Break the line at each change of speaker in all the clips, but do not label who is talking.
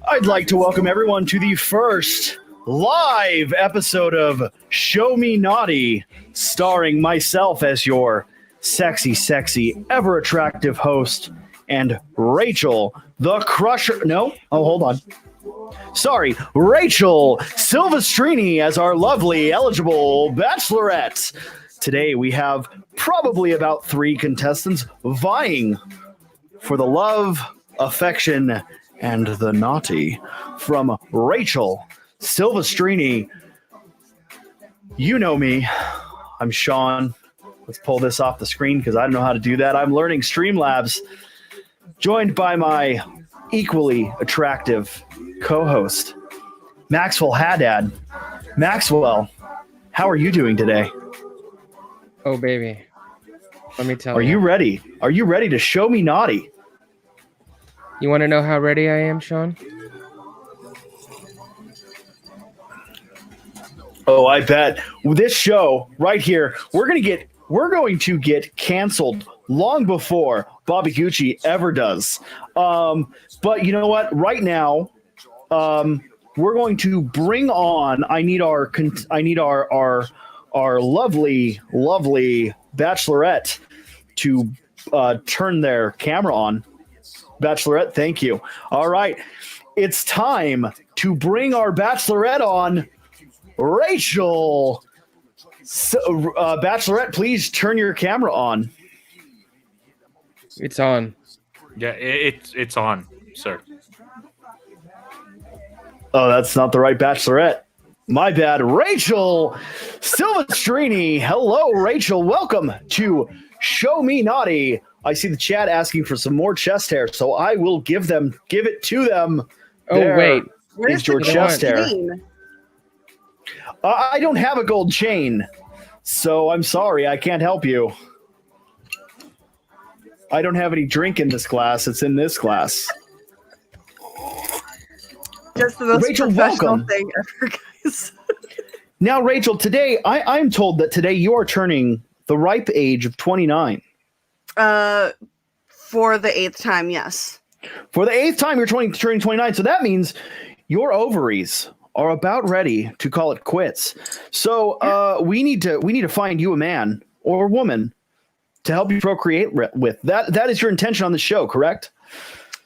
I'd like to welcome everyone to the first live episode of Show Me Naughty, starring myself as your sexy, ever attractive host, and Rachel, the Crusher. No, hold on. Sorry, Rachel Silvestrini as our lovely, eligible bachelorette. Today we have probably about 3 contestants vying for the love, affection, and the naughty from Rachel Silvestrini. You know me. I'm Sean. Let's pull this off the screen because I don't know how to do that. I'm learning Streamlabs, joined by my equally attractive co-host, Maxwell Haddad. Maxwell, how are you doing today?
Oh, baby. Let me tell you.
Are you ready? Are you ready to show me naughty?
You want to know how ready I am, Sean?
Oh, I bet. This show right here, we're going to get canceled long before Bobby Gucci ever does. But you know what? Right now, we're going to bring on. I need our lovely bachelorette to turn their camera on. Bachelorette, thank you. All right, it's time to bring our bachelorette on, Rachel. So, bachelorette, please turn your camera on.
It's on.
Yeah, it's on, sir.
Oh, that's not the right bachelorette. My bad. Rachel Silvestrini. Hello, Rachel. Welcome to Show Me Naughty. I see the chat asking for some more chest hair, so I will give it to them.
Oh,
there
wait.
is your chest hair. I don't have a gold chain, so I'm sorry. I can't help you. I don't have any drink in this glass. It's in this glass.
Just the most
Rachel,
professional
welcome.
thing ever, guys.
Now, Rachel, today I'm told that today you are turning the ripe age of 29.
For the 8th time, yes.
For the 8th time, you're turning 29. So that means your ovaries are about ready to call it quits. So we need to find you a man or a woman to help you procreate with. That is your intention on the show, correct?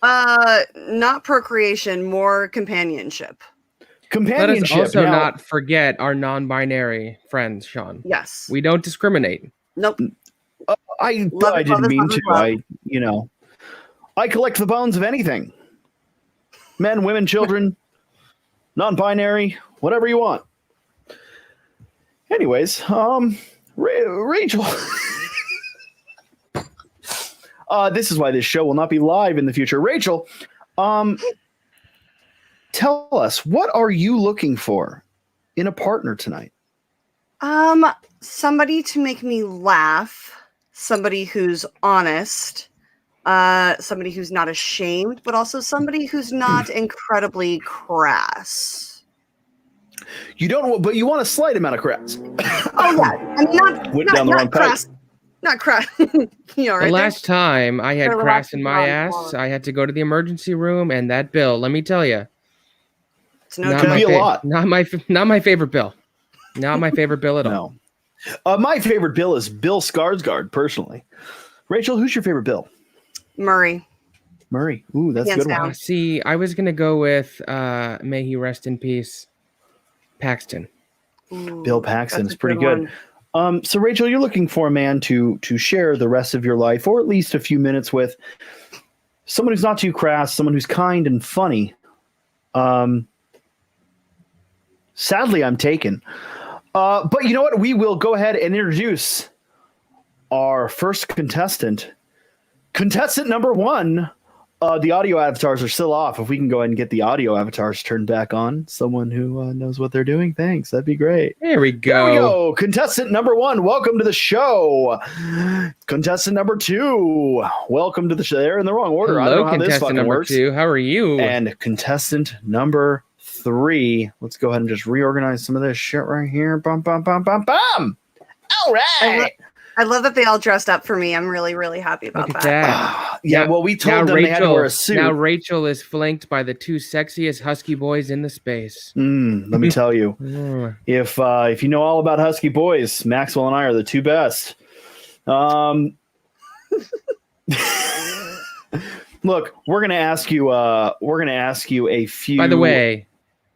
Not procreation, more companionship.
Companionship.
Let us also not forget our non-binary friends, Sean.
Yes.
We don't discriminate.
Nope.
I didn't mean to. I collect the bones of anything. Men, women, children, non-binary, whatever you want. Anyways, Rachel. This is why this show will not be live in the future. Rachel, tell us, what are you looking for in a partner tonight?
Somebody to make me laugh, somebody who's honest, somebody who's not ashamed, but also somebody who's not incredibly crass.
You don't, but you want a slight amount of crass.
Oh yeah, I mean, not crass. Not crass. You know, right?
The last time I had crass in my
relaxing
ass, I had to go to the emergency room, and that bill, let me tell you,
it's no
not
joke.
Could be a lot.
Not my favorite bill. Not my favorite bill at all.
No. My favorite Bill is Bill Skarsgård, personally. Rachel, who's your favorite Bill?
Murray.
Ooh, that's a
Hands
good one.
down.
See, I was gonna go with may he rest in peace, Paxton.
Ooh,
Bill Paxton
that's
is
a
pretty good. So Rachel, you're looking for a man to share the rest of your life, or at least a few minutes with. Someone who's not too crass, someone who's kind and funny. Sadly, I'm taken. But you know what? We will go ahead and introduce our first contestant. Contestant number 1. The audio avatars are still off. If we can go ahead and get the audio avatars turned back on. Someone who knows what they're doing. Thanks. That'd be great.
There we go.
There we go. Contestant number 1, welcome to the show. Contestant number 2, welcome to the show. They're in the wrong order.
Hello,
I don't know how this
contestant
fucking
number
works.
2. How are you?
And contestant number 3. Let's go ahead and just reorganize some of this shit right here. Bum, bum, bum, bum, bum. All right.
I love that they all dressed up for me. I'm really, really happy about
Look at
that.
that.
Yeah, well, we told them they had to wear a suit.
Now Rachel is flanked by the two sexiest husky boys in the space.
Let me tell you, if you know all about husky boys, Maxwell and I are the two best. Look, we're gonna ask you a few.
By the way,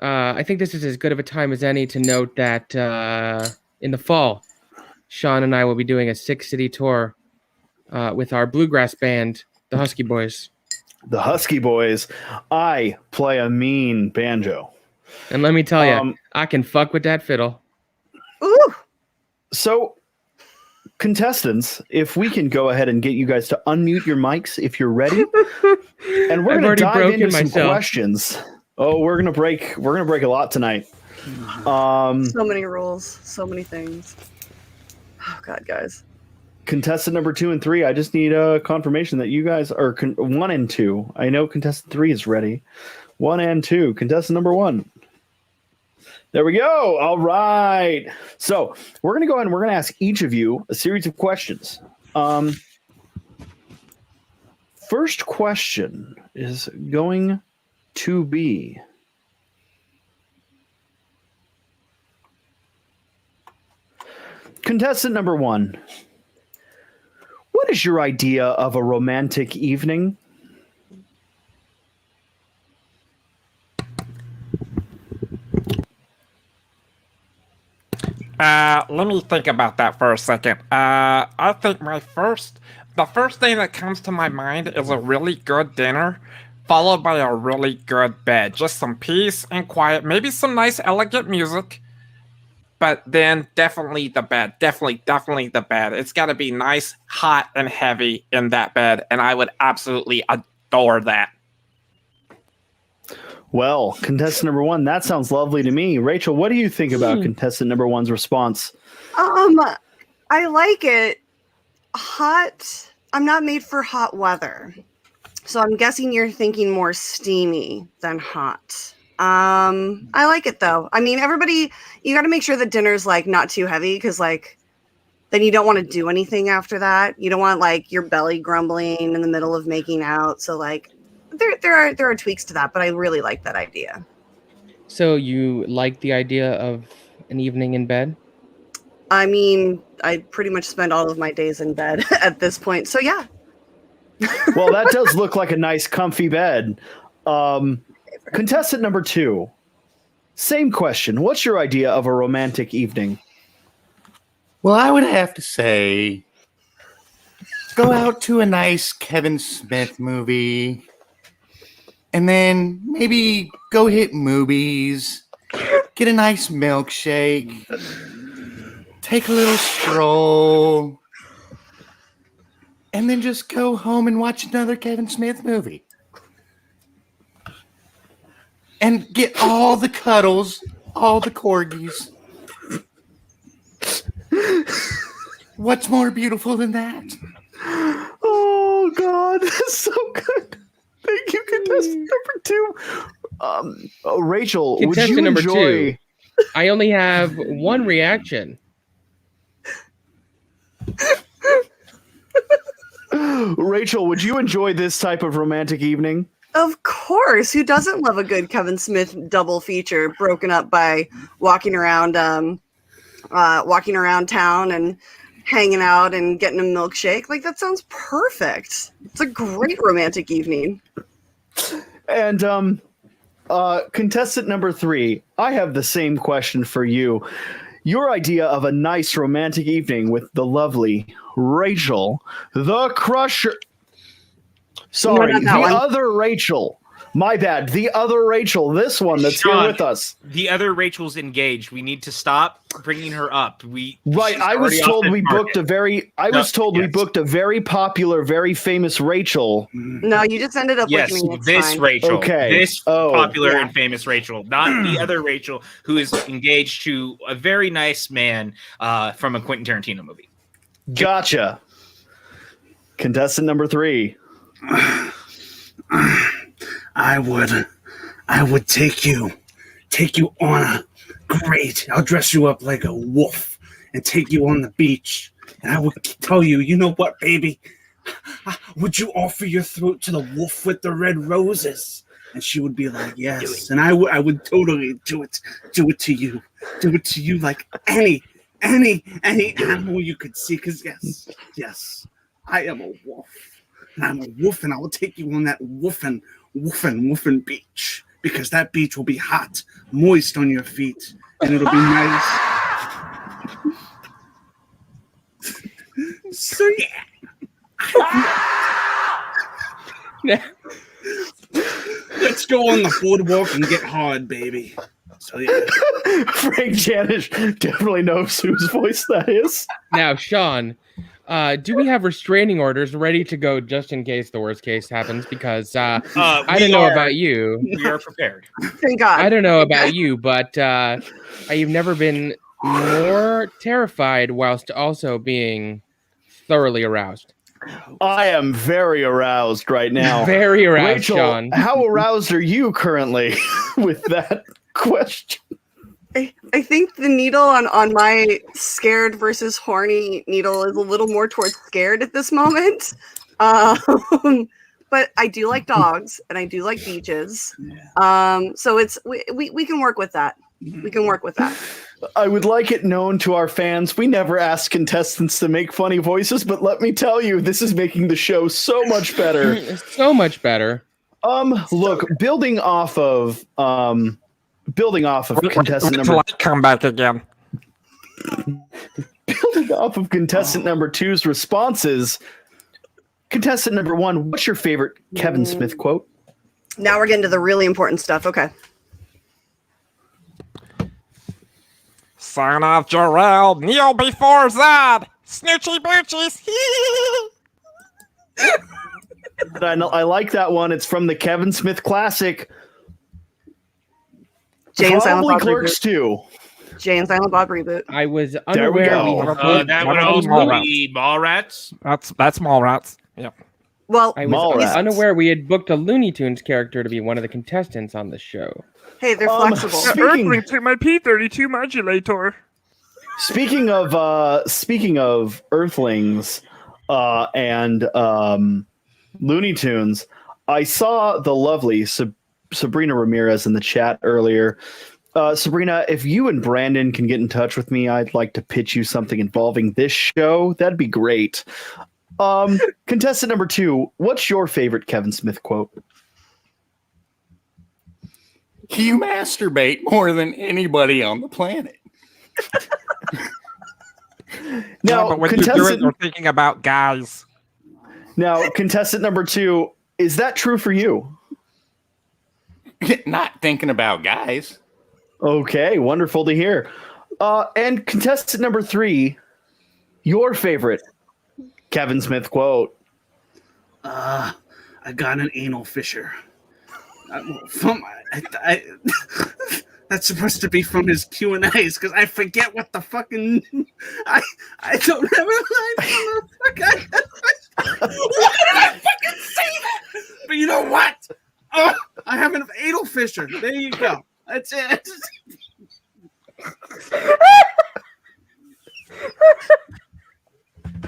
I think this is as good of a time as any to note that in the fall, Sean and I will be doing a 6-city tour with our bluegrass band, the Husky Boys.
The Husky Boys. I play a mean banjo.
And let me tell you, I can fuck with that fiddle.
Ooh.
So, contestants, if we can go ahead and get you guys to unmute your mics if you're ready. And we're going to dive into some questions. Oh, we're going to break a lot tonight.
So many rules, so many things. Oh God, guys.
Contestant number 2 and 3, I just need a confirmation that you guys are 1 and 2. I know contestant 3 is ready. 1 and 2. Contestant number 1. There we go. All right. So we're going to go ahead and we're going to ask each of you a series of questions. First question is going to be, contestant number 1. What is your idea of a romantic evening?
Let me think about that for a second. I think the first thing that comes to my mind is a really good dinner, followed by a really good bed. Just some peace and quiet, maybe some nice, elegant music. But then definitely the bed. Definitely the bed. It's got to be nice, hot, and heavy in that bed, and I would absolutely adore that.
Well, contestant number 1, that sounds lovely to me. Rachel, what do you think about contestant number 1's response?
I like it. Hot. I'm not made for hot weather. So I'm guessing you're thinking more steamy than hot. I like it though. I mean, you got to make sure the dinner's like not too heavy because like then you don't want to do anything after that. You don't want like your belly grumbling in the middle of making out. So like there are tweaks to that, but I really like that idea.
So you like the idea of an evening in bed?
I mean, I pretty much spend all of my days in bed at this point. So yeah.
Well, that does look like a nice comfy bed. Contestant number 2, same question. What's your idea of a romantic evening?
Well, I would have to say, go out to a nice Kevin Smith movie, and then maybe go hit movies, get a nice milkshake, take a little stroll, and then just go home and watch another Kevin Smith movie. And get all the cuddles, all the corgis. What's more beautiful than that?
Oh, God. That's so good. Thank you, contestant number 2. Rachel,
Contestant
would you
number
enjoy...
2. I only have one reaction.
Rachel, would you enjoy this type of romantic evening?
Of course. Who doesn't love a good Kevin Smith double feature broken up by walking around town and hanging out and getting a milkshake? Like, that sounds perfect. It's a great romantic evening.
And contestant number 3, I have the same question for you. Your idea of a nice romantic evening with the lovely Rachel, the Crusher. Sorry, the other Rachel. My bad. The other Rachel. This one that's
Sean,
here with us.
The other Rachel's engaged. We need to stop bringing her up.
I was told we booked a very popular, very famous Rachel.
No, you just ended up with me. It's
this
fine.
Rachel.
Okay.
This popular and famous Rachel, not the other Rachel who is engaged to a very nice man from a Quentin Tarantino movie.
Gotcha. Contestant number 3.
I would take you on a great. I'll dress you up like a wolf and take you on the beach. And I would tell you, you know what, baby? would you offer your throat to the wolf with the red roses? And she would be like, yes. And I would totally do it to you. Do it to you like any animal you could see. Because yes, I am a wolf. And I'm a wolf, and I will take you on that woofin' beach. Because that beach will be hot, moist on your feet. And it'll be nice. So yeah. Let's go on the boardwalk and get hard, baby. So yeah.
Frank Janish definitely knows whose voice that is.
Now, Sean, do we have restraining orders ready to go just in case the worst case happens? Because I don't know about you.
We are prepared.
Thank God.
I don't know about you, but I've never been more terrified whilst also being thoroughly aroused.
I am very aroused right now.
Very aroused,
Rachel,
Sean.
how aroused are you currently with that question?
I think the needle on my scared versus horny needle is a little more towards scared at this moment. But I do like dogs and I do like beaches. So it's we can work with that. We can work with that.
I would like it known to our fans, we never ask contestants to make funny voices, but let me tell you, this is making the show so much better.
So much better.
Look, building off of contestant number
come back again.
building off of contestant number 2's responses. Contestant number 1, what's your favorite Kevin Smith quote?
Now we're getting to the really important stuff. Okay.
Son of Jarrell, kneel before Zod. Snoochie boochies.
I like that one. It's from the Kevin Smith classic.
Jay and Silent
Probably
Bob
Clerks
reboot.
2.
Jay and Silent Bob reboot.
I was
There we
unaware
go.
we had
That
One
would
of those
also be Mallrats.
That's Mallrats. Yep.
Well,
I was
Mallrats.
unaware we had booked a Looney Tunes character to be one of the contestants on the show.
hey, they're flexible.
Speaking,
to my P32 modulator.
speaking of Earthlings and Looney Tunes, I saw the lovely Sabrina Ramirez in the chat earlier. Sabrina, if you and Brandon can get in touch with me, I'd like to pitch you something involving this show. That'd be great. Contestant number 2, what's your favorite Kevin Smith quote?
You masturbate more than anybody on the planet.
Now,
but when you do it, you're thinking about guys.
Now, contestant number 2, is that true for you?
Not thinking about guys.
Okay, wonderful to hear. And contestant number 3, your favorite Kevin Smith quote.
I got an anal fissure. That's supposed to be from his Q&As because I forget what the fucking I don't have a line from the fuck. Why did I fucking say that? But you know what? Oh, I have an anal fissure. There you go. That's it.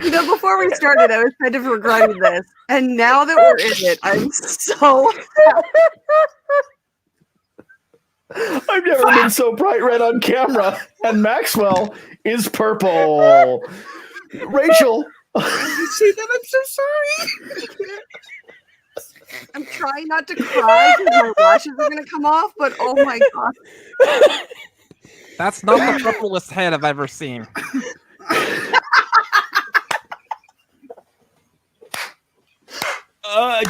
You know, before we started, I was kind of regretting this, and now that we're in it, I'm so.
I've never been so bright red on camera, and Maxwell is purple. Rachel,
You see that? I'm so sorry.
I'm trying not to cry because my lashes are going to come off, but oh my god.
That's not the purplest head I've ever seen.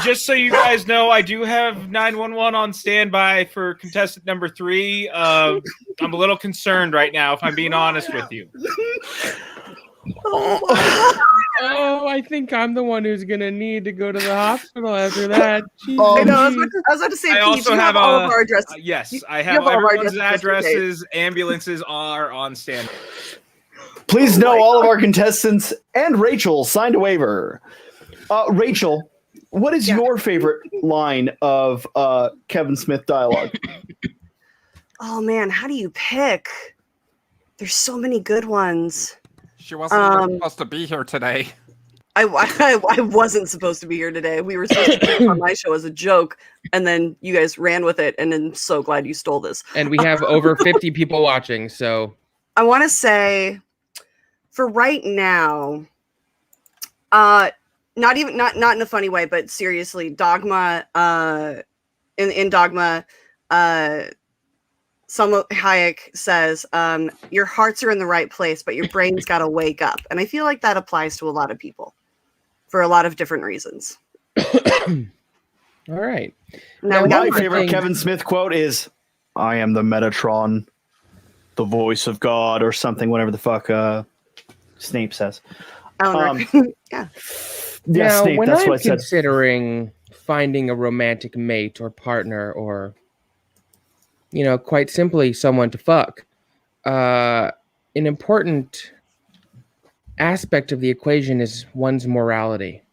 Just so you guys know, I do have 911 on standby for contestant number 3. I'm a little concerned right now, if I'm being honest with you.
Oh, I think I'm the one who's gonna need to go to the hospital after that.
I know. I was
Jeez.
about to say,
I
Pete,
also
you
have
all of our addresses.
yes, I
you
have
have all of our
everyone's
addresses just in
addresses. Ambulances are on standby.
please know all of our contestants and Rachel signed a waiver. Rachel, what is your favorite line of Kevin Smith dialogue?
Oh man, how do you pick? There's so many good ones.
She wasn't even supposed to be here today.
I wasn't supposed to be here today. We were supposed to be on my show as a joke, and then you guys ran with it, and I'm so glad you stole this.
And we have over 50 people watching, so
I want to say, for right now, not in a funny way, but seriously, Dogma, in Dogma, Salma Hayek says, your hearts are in the right place, but your brain's got to wake up. And I feel like that applies to a lot of people for a lot of different reasons.
all right.
Now,
My favorite Kevin Smith quote is, "I am the Metatron, the voice of God," or something, whatever the fuck Snape says.
Alan yeah.
Yeah,
Now,
Snape,
when
that's
I'm
what I said.
considering finding a romantic mate or partner or, quite simply someone to fuck, an important aspect of the equation is one's morality.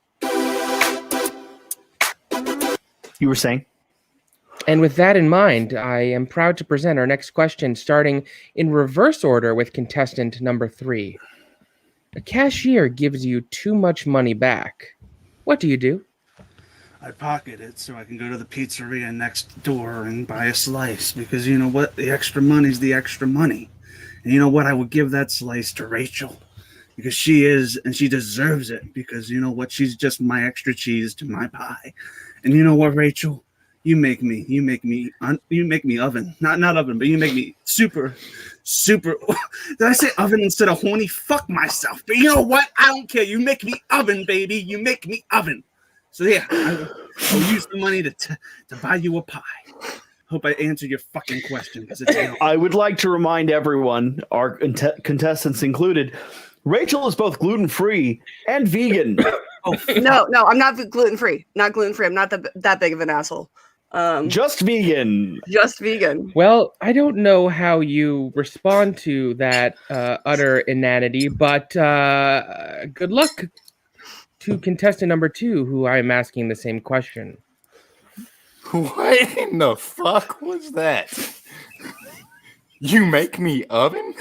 You were saying?
And with that in mind, I am proud to present our next question, starting in reverse order with contestant number 3. A cashier gives you too much money back. What do you do?
I pocket it so I can go to the pizzeria next door and buy a slice, because you know what? The extra money's the extra money. And you know what? I would give that slice to Rachel, because she is, and she deserves it, because you know what? She's just my extra cheese to my pie. And you know what, Rachel? You make me oven. Not oven, but you make me super. Did I say oven instead of horny? Fuck myself. But you know what? I don't care. You make me oven, baby. You make me oven. So yeah, I'll use the money to buy you a pie. Hope I answered your fucking question, because it's
I would like to remind everyone, our contestants included, Rachel is both gluten-free and vegan.
No, I'm not gluten-free. Not gluten-free. I'm not that big of an asshole.
Just vegan.
Just vegan.
Well, I don't know how you respond to that utter inanity, but good luck to contestant number 2, who I am asking the same question.
What in the fuck was that? You make me oven?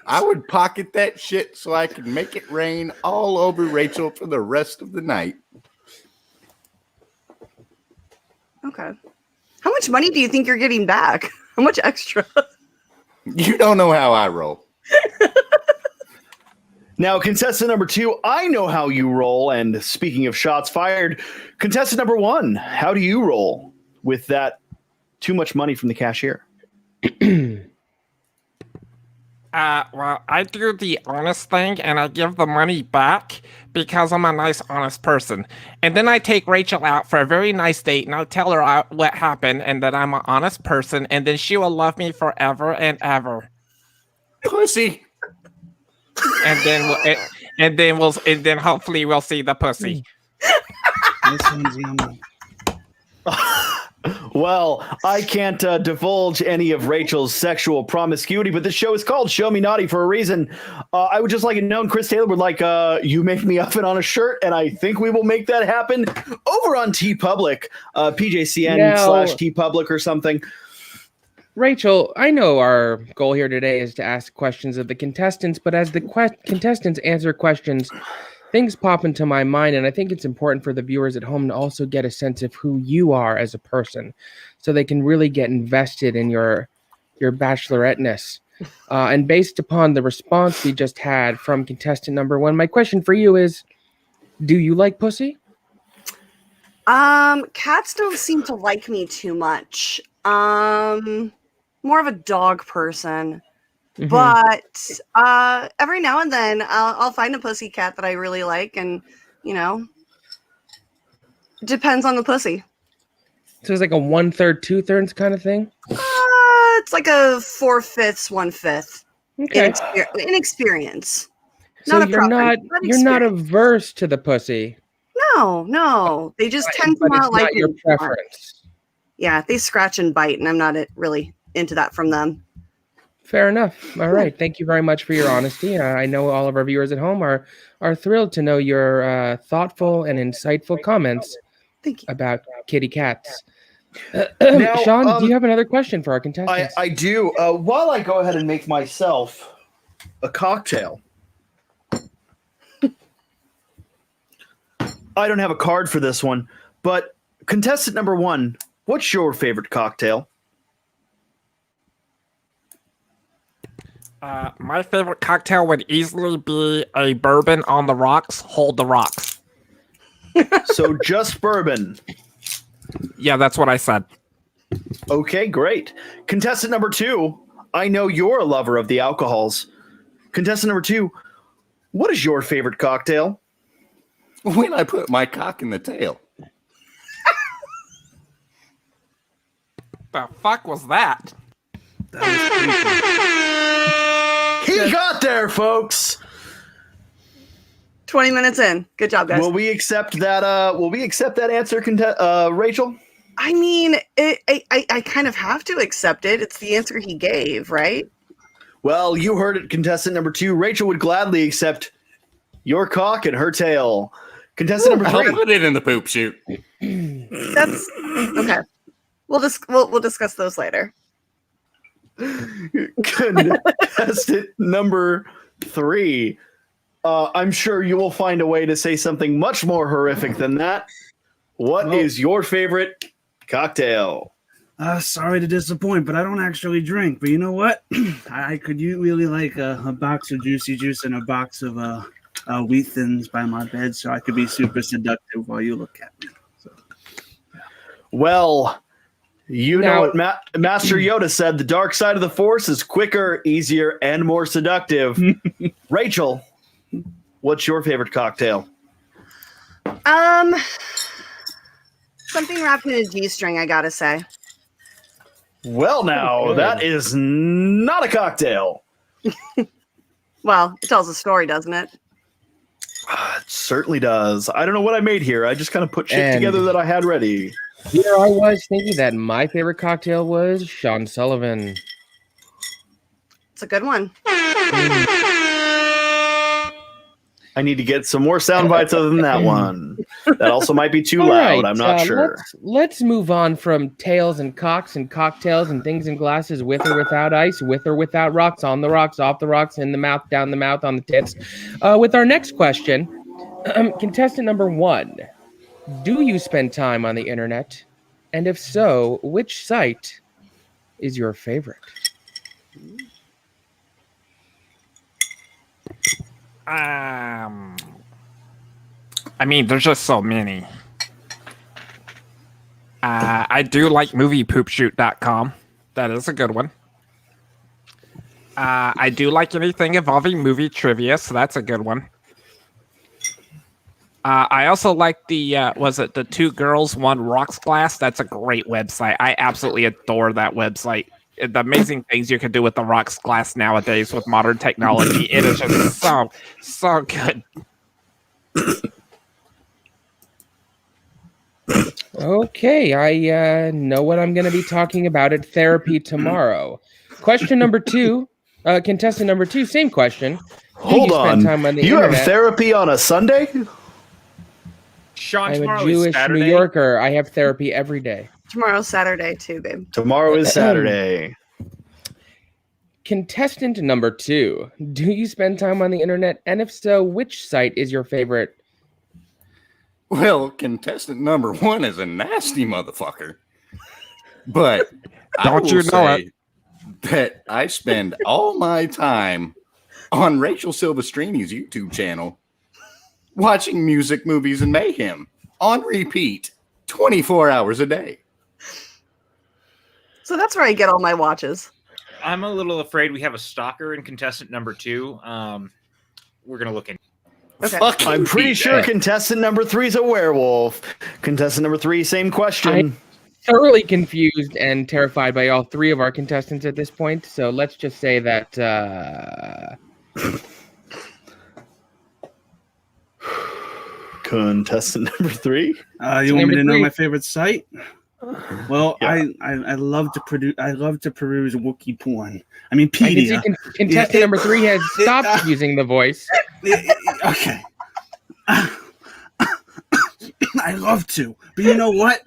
I would pocket that shit so I can make it rain all over Rachel for the rest of the night.
Okay. How much money do you think you're getting back? How much extra?
You don't know how I roll.
Now, contestant number 2, I know how you roll. And speaking of shots fired, contestant number 1, how do you roll with that too much money from the cashier?
Well, I do the honest thing, and I give the money back because I'm a nice, honest person. And then I take Rachel out for a very nice date, and I tell her what happened and that I'm an honest person, and then she will love me forever and ever.
Pussy.
And then hopefully we'll see the pussy.
This one's yummy.
Well, I can't divulge any of Rachel's sexual promiscuity, but this show is called Show Me Naughty for a reason. I would just like it known Chris Taylor would like you make me oven on a shirt, and I think we will make that happen over on TeePublic, PJCN/TeePublic or something.
Rachel, I know our goal here today is to ask questions of the contestants, but as the contestants answer questions, things pop into my mind, and I think it's important for the viewers at home to also get a sense of who you are as a person, so they can really get invested in your bacheloretteness. And based upon the response we just had from contestant number 1, my question for you is, do you like pussy?
Cats don't seem to like me too much. More of a dog person.
Mhm.
But every now and then I'll find a pussy cat that I really like, and depends on the pussy.
So it's like a 1/3, 2/3 kind of thing?
It's like a 4/5, 1/5
Okay.
in experience.
So
Not a
you're
preference, but
you're not
experience.
averse to the pussy.
No. They just tend to
But
not
it's
like
not your
me.
preference.
Yeah, they scratch and bite, and I'm not really into that from them.
Fair enough. All right. Thank you very much for your honesty. I know all of our viewers at home are thrilled to know your thoughtful and insightful comments
Thank you.
about kitty cats.
Now,
Sean, do you have another question for our contestants?
I do. While I go ahead and make myself a cocktail, I don't have a card for this one, but contestant number 1, what's your favorite cocktail?
My favorite cocktail would easily be a bourbon on the rocks. Hold the rocks.
So just bourbon.
Yeah, that's what I said.
Okay, great. Contestant number 2, I know you're a lover of the alcohols. Contestant number 2, what is your favorite cocktail?
When I put my cock in the tail.
The fuck was that?
He got there, folks.
20 minutes in. Good job, guys.
Will we accept that? Will we accept that answer, Rachel?
I mean, I kind of have to accept it. It's the answer he gave, right?
Well, you heard it, contestant number 2. Rachel would gladly accept your cock and her tail. Contestant number 3.
I'll put it in the poop chute.
That's okay. We'll discuss those later.
Contestant number 3. I'm sure you will find a way to say something much more horrific than that. What is your favorite cocktail?
Sorry to disappoint, but I don't actually drink. But you know what? I could really like a box of Juicy Juice and a box of Wheat Thins by my bed, so I could be super seductive while you look at me. So, yeah.
Well, you know what Master Yoda said, the dark side of the Force is quicker, easier, and more seductive. Rachel, what's your favorite cocktail?
Something wrapped in a G-string, I gotta say.
Well, now, that is not a cocktail.
Well, it tells a story, doesn't it?
It certainly does. I don't know what I made here. I just kind of put shit together that I had ready.
Here I was thinking that my favorite cocktail was Sean Sullivan.
It's a good one.
I need to get some more sound bites other than that one. That also might be too
All
loud.
right,
I'm not sure.
Let's move on from tails and cocks and cocktails and things in glasses, with or without ice, with or without rocks, on the rocks, off the rocks, in the mouth, down the mouth, on the tits. With our next question, contestant number 1, do you spend time on the internet? And if so, which site is your favorite?
I mean, there's just so many. I do like moviepoopshoot.com. That is a good one. I do like anything involving movie trivia, so that's a good one. I also like the the 2 Girls 1 Rocks Glass? That's a great website. I absolutely adore that website. The amazing things you can do with the rocks glass nowadays with modern technology. It is just so good.
Okay, I know what I'm going to be talking about at therapy tomorrow. Question number 2, contestant number 2, same question.
Hold on. You have therapy on a Sunday?
Sean,
I'm a
tomorrow is
Jewish
Saturday.
New Yorker. I have therapy every day.
Tomorrow's Saturday too, babe.
Tomorrow is Saturday.
Contestant number 2, do you spend time on the internet? And if so, which site is your favorite?
Well, contestant number 1 is a nasty motherfucker. But
Don't you know it?
that I spend all my time on Rachel Silvestrini's YouTube channel watching music, movies, and mayhem on repeat 24 hours a day.
So that's where I get all my watches.
I'm a little afraid we have a stalker in contestant number 2. We're gonna look in.
Okay.
I'm pretty sure contestant number 3 is a werewolf. Contestant number 3, same question.
Thoroughly confused and terrified by all 3 of our contestants at this point. So let's just say that
Contestant number 3.
You want me
Number
to know
3.
my favorite site? Well,
Yeah.
I love to produce. I love to peruse Wookiee porn. I mean,
I can see
Pedia.
contestant number 3 has stopped using the voice.
Okay. I love to, but you know what?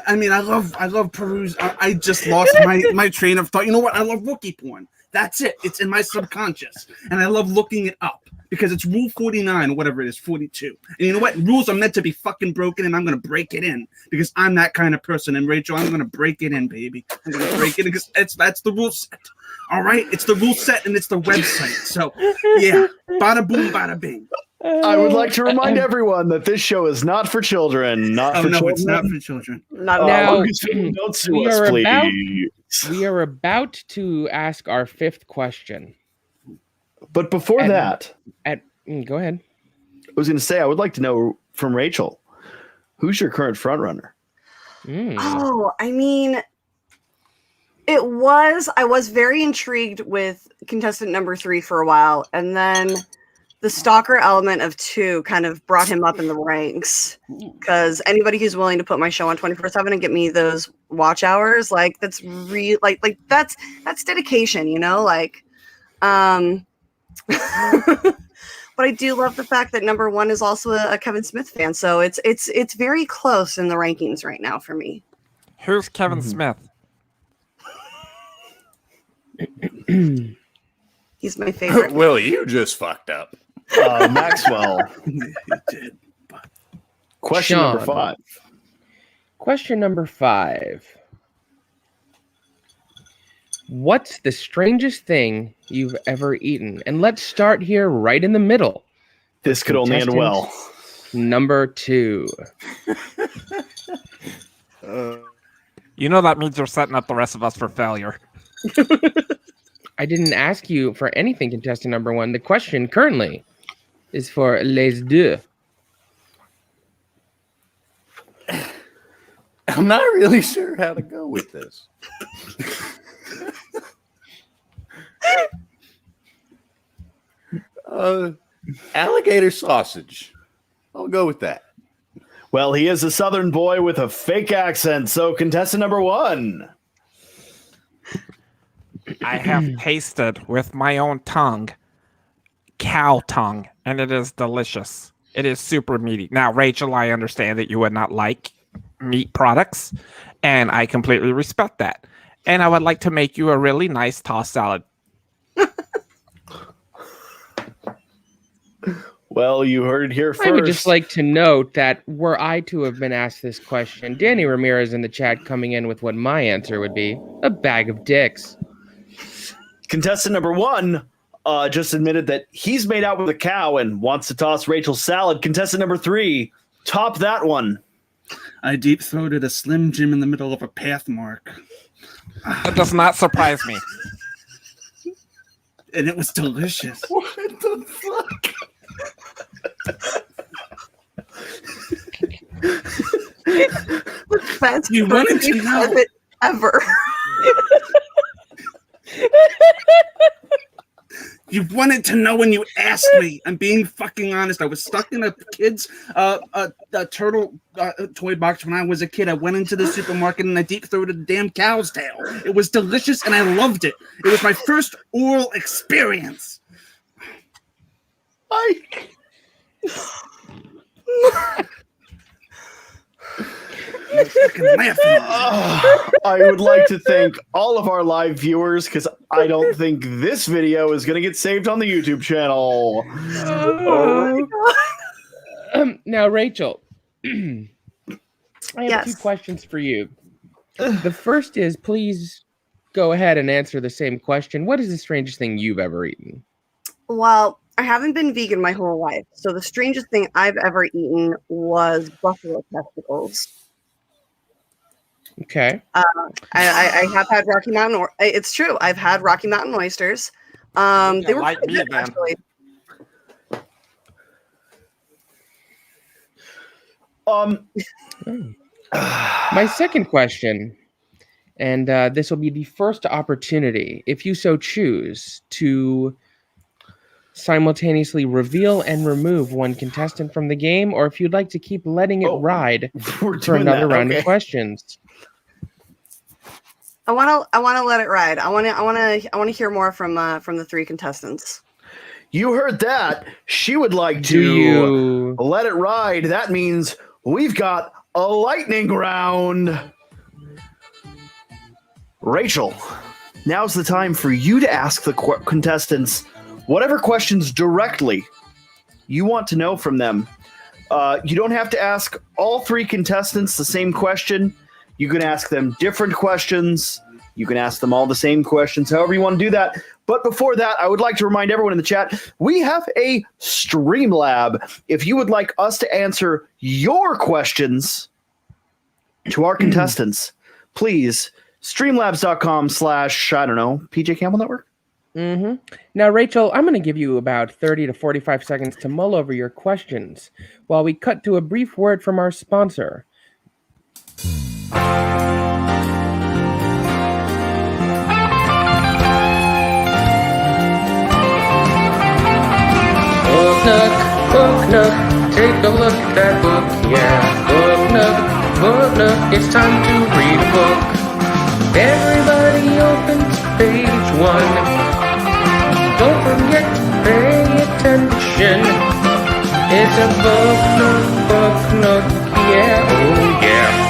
I mean, I love peruse. I just lost my train of thought. You know what? I love Wookiee porn. That's it. It's in my subconscious, and I love looking it up. because it's Rule 49 or whatever it is, 42. And you know what? Rules are meant to be fucking broken, and I'm gonna break it in because I'm that kind of person. And Rachel, I'm gonna break it in, baby. I'm gonna break it in because that's the rule set. All right, it's the rule set and it's the website. So yeah, bada boom, bada bing.
I would like to remind everyone that this show is not for children. Not
Oh
for
no,
children.
it's not for children.
Not
Now,
Lucasfilm, don't sue
we
us,
are about-
please.
We are about to ask our 5th question.
But before that,
Go ahead.
I was going to say I would like to know from Rachel, who's your current front runner?
Oh, I mean, I was very intrigued with contestant number 3 for a while, and then the stalker element of 2 kind of brought him up in the ranks. Because anybody who's willing to put my show on 24/7 and get me those watch hours, like that's that's dedication, you know, like. But I do love the fact that number 1 is also a Kevin Smith fan, so it's very close in the rankings right now for me.
Who's Kevin Smith?
He's my favorite.
Will, you just fucked up.
Maxwell.
He did.
Question number
Sean.
5.
Question number 5. What's the strangest thing you've ever eaten? And let's start here right in the middle.
This could only end well.
Number 2.
You know that means you're setting up the rest of us for failure.
I didn't ask you for anything, contestant number 1. The question currently is for les deux.
I'm not really sure how to go with this. Alligator sausage. I'll go with that.
Well, he is a Southern boy with a fake accent, so contestant number 1.
I have tasted with my own tongue cow tongue, and it is delicious. It is super meaty. Now, Rachel, I understand that you would not like meat products, and I completely respect that. And I would like to make you a really nice tossed salad.
Well, you heard it here first.
I would just like to note that were I to have been asked this question, Danny Ramirez in the chat coming in with what my answer would be: a bag of dicks.
Contestant number 1 just admitted that he's made out with a cow and wants to toss Rachel's salad. Contestant number 3, top that one.
I deep throated a Slim Jim in the middle of a path mark,
That does not surprise me.
and it was delicious.
What the fuck?
Best
You wanted
birthday
to know.
present ever.
You wanted to know when you asked me. I'm being fucking honest. I was stuck in a kid's a turtle toy box when I was a kid. I went into the supermarket and I deep throated a damn cow's tail. It was delicious and I loved it. It was my first oral experience. You're fucking laughing.
I would like to thank all of our live viewers because I don't think this video is going to get saved on the YouTube channel.
Now, Rachel, I have
Yes.
2 questions for you. The first is, please go ahead and answer the same question. What is the strangest thing you've ever eaten?
Well, I haven't been vegan my whole life, so the strangest thing I've ever eaten was buffalo testicles.
Okay.
I have had Rocky Mountain. It's true. I've had Rocky Mountain oysters. They were
like
pretty
me,
good,
then.
actually.
My second question, and this will be the first opportunity, if you so choose, to simultaneously reveal and remove one contestant from the game, or if you'd like to keep letting it ride
We're
for
doing
another
that,
round
okay.
of questions.
I want to let it ride. I want to hear more from the 3 contestants.
You heard that. She would like
Do
to
you?
let it ride. That means we've got a lightning round. Rachel, now's the time for you to ask the contestants whatever questions directly you want to know from them. You don't have to ask all three contestants the same question. You can ask them different questions. You can ask them all the same questions, however you want to do that. But before that, I would like to remind everyone in the chat, we have a Streamlab. If you would like us to answer your questions to our contestants, please, streamlabs.com/ I don't know, PJ Campbell Network?
Mm-hmm. Now, Rachel, I'm going to give you about 30 to 45 seconds to mull over your questions while we cut to a brief word from our sponsor. Book Nook, take a look at that book, yeah. Book Nook, it's time to read a book. Everybody open to page 1. Don't forget to pay attention. It's a Book Nook, yeah, oh yeah.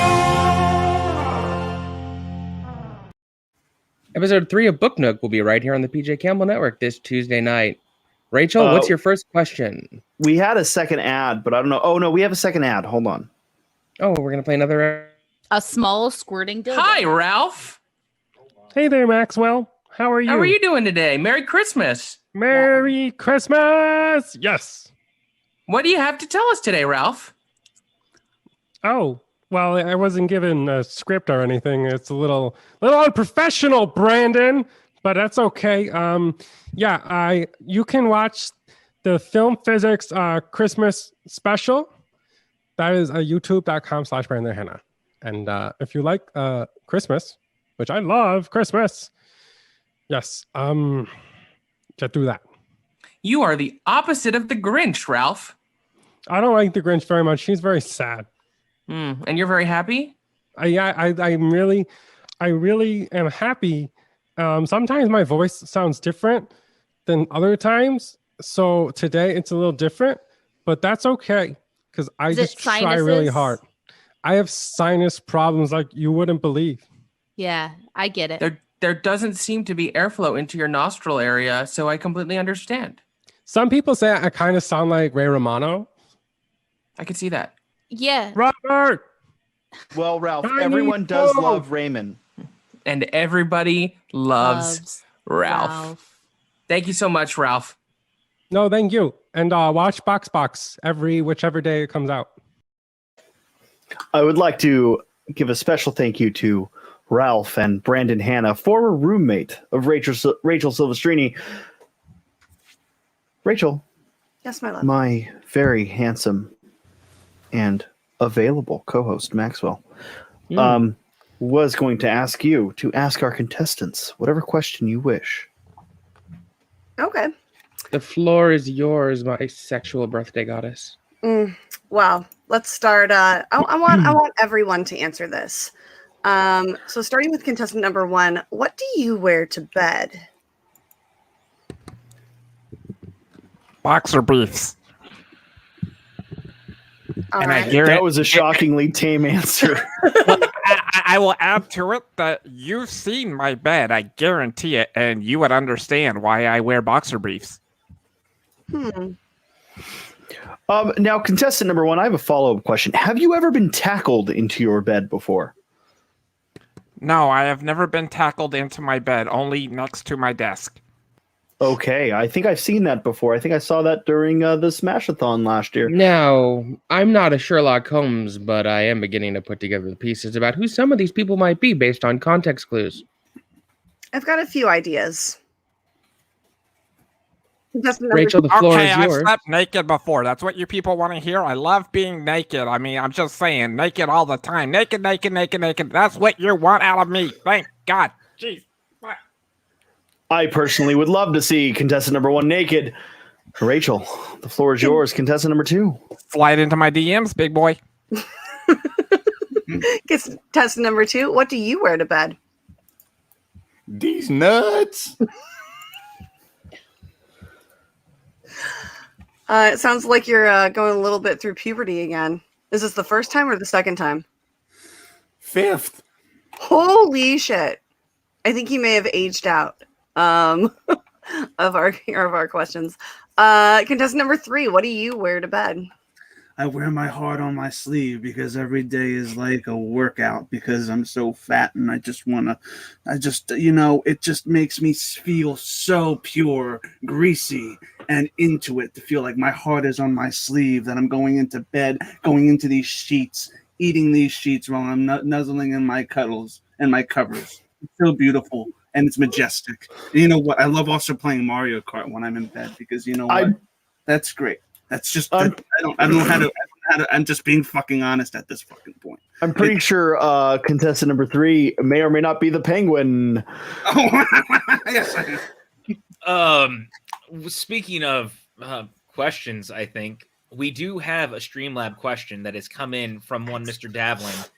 Episode 3 of Book Nook will be right here on the PJ Campbell Network this Tuesday night. Rachel, what's your first question?
We had a second ad, but I don't know. Oh, no, we have a second ad. Hold on.
Oh, we're going to play another.
A small squirting dildo.
Hi, Ralph.
Hey there, Maxwell. How are you?
How are you doing today? Merry Christmas.
Merry Christmas. Yes.
What do you have to tell us today, Ralph?
Oh, well, I wasn't given a script or anything. It's a little unprofessional, Brandon, but that's okay. You can watch the Film Physics Christmas special. That is youtube.com/Brandon Hanna. And if you like Christmas, which I love Christmas, yes, just do that.
You are the opposite of the Grinch, Ralph.
I don't like the Grinch very much. He's very sad.
And you're very happy?
I really am happy. Sometimes my voice sounds different than other times. So today it's a little different, but that's okay because I just try really hard. I have sinus problems like you wouldn't believe.
Yeah, I get it.
There doesn't seem to be airflow into your nostril area, so I completely understand.
Some people say I kind of sound like Ray Romano.
I could see that.
Yeah.
Robert!
Well, Ralph, everyone does love Raymond.
And everybody loves Ralph. Thank you so much, Ralph.
No, thank you. And watch Box whichever day it comes out.
I would like to give a special thank you to Ralph and Brandon Hanna, former roommate of Rachel Silvestrini. Rachel.
Yes, my love.
My very handsome and available co-host, Maxwell, was going to ask you to ask our contestants whatever question you wish.
Okay.
The floor is yours, my sexual birthday goddess.
Well, let's start. I want everyone to answer this. So starting with contestant number 1, what do you wear to bed?
Boxer briefs.
And
I hear
that was a shockingly tame answer.
I will add to it that you've seen my bed. I guarantee it, and you would understand why I wear boxer briefs.
Now, contestant number 1, I have a follow-up question. Have you ever been tackled into your bed before?
No, I have never been tackled into my bed, only next to my desk.
Okay, I think I've seen that before. I think I saw that during the Smash-a-thon last year.
Now, I'm not a Sherlock Holmes, but I am beginning to put together the pieces about who some of these people might be based on context clues.
I've got a few ideas.
Rachel, the floor is
I've
yours.
slept naked before. That's what you people want to hear. I love being naked. I mean, I'm just saying, naked all the time. Naked. That's what you want out of me. Thank God. Jeez.
I personally would love to see contestant number 1 naked. Rachel, the floor is yours. Contestant number 2.
Slide into my DMs, big boy.
Contestant number 2, what do you wear to bed?
These nuts.
It sounds like you're going a little bit through puberty again. Is this the first time or the second time?
5th.
Holy shit. I think he may have aged out of our questions. Contestant number 3, what do you wear to bed?
I wear my heart on my sleeve because every day is like a workout because I'm so fat and it just makes me feel so pure, greasy, and into it to feel like my heart is on my sleeve, that I'm going into bed, going into these sheets, eating these sheets while I'm nuzzling in my cuddles and my covers. It's so beautiful and it's majestic. And you know what? I love also playing Mario Kart when I'm in bed because you know what? That's great. That's just I don't know how to. I'm just being fucking honest at this fucking point.
I'm pretty sure contestant number 3 may or may not be the penguin.
Oh, yes.
Speaking of questions, I think we do have a Streamlab question that has come in from one Mr. Davlin.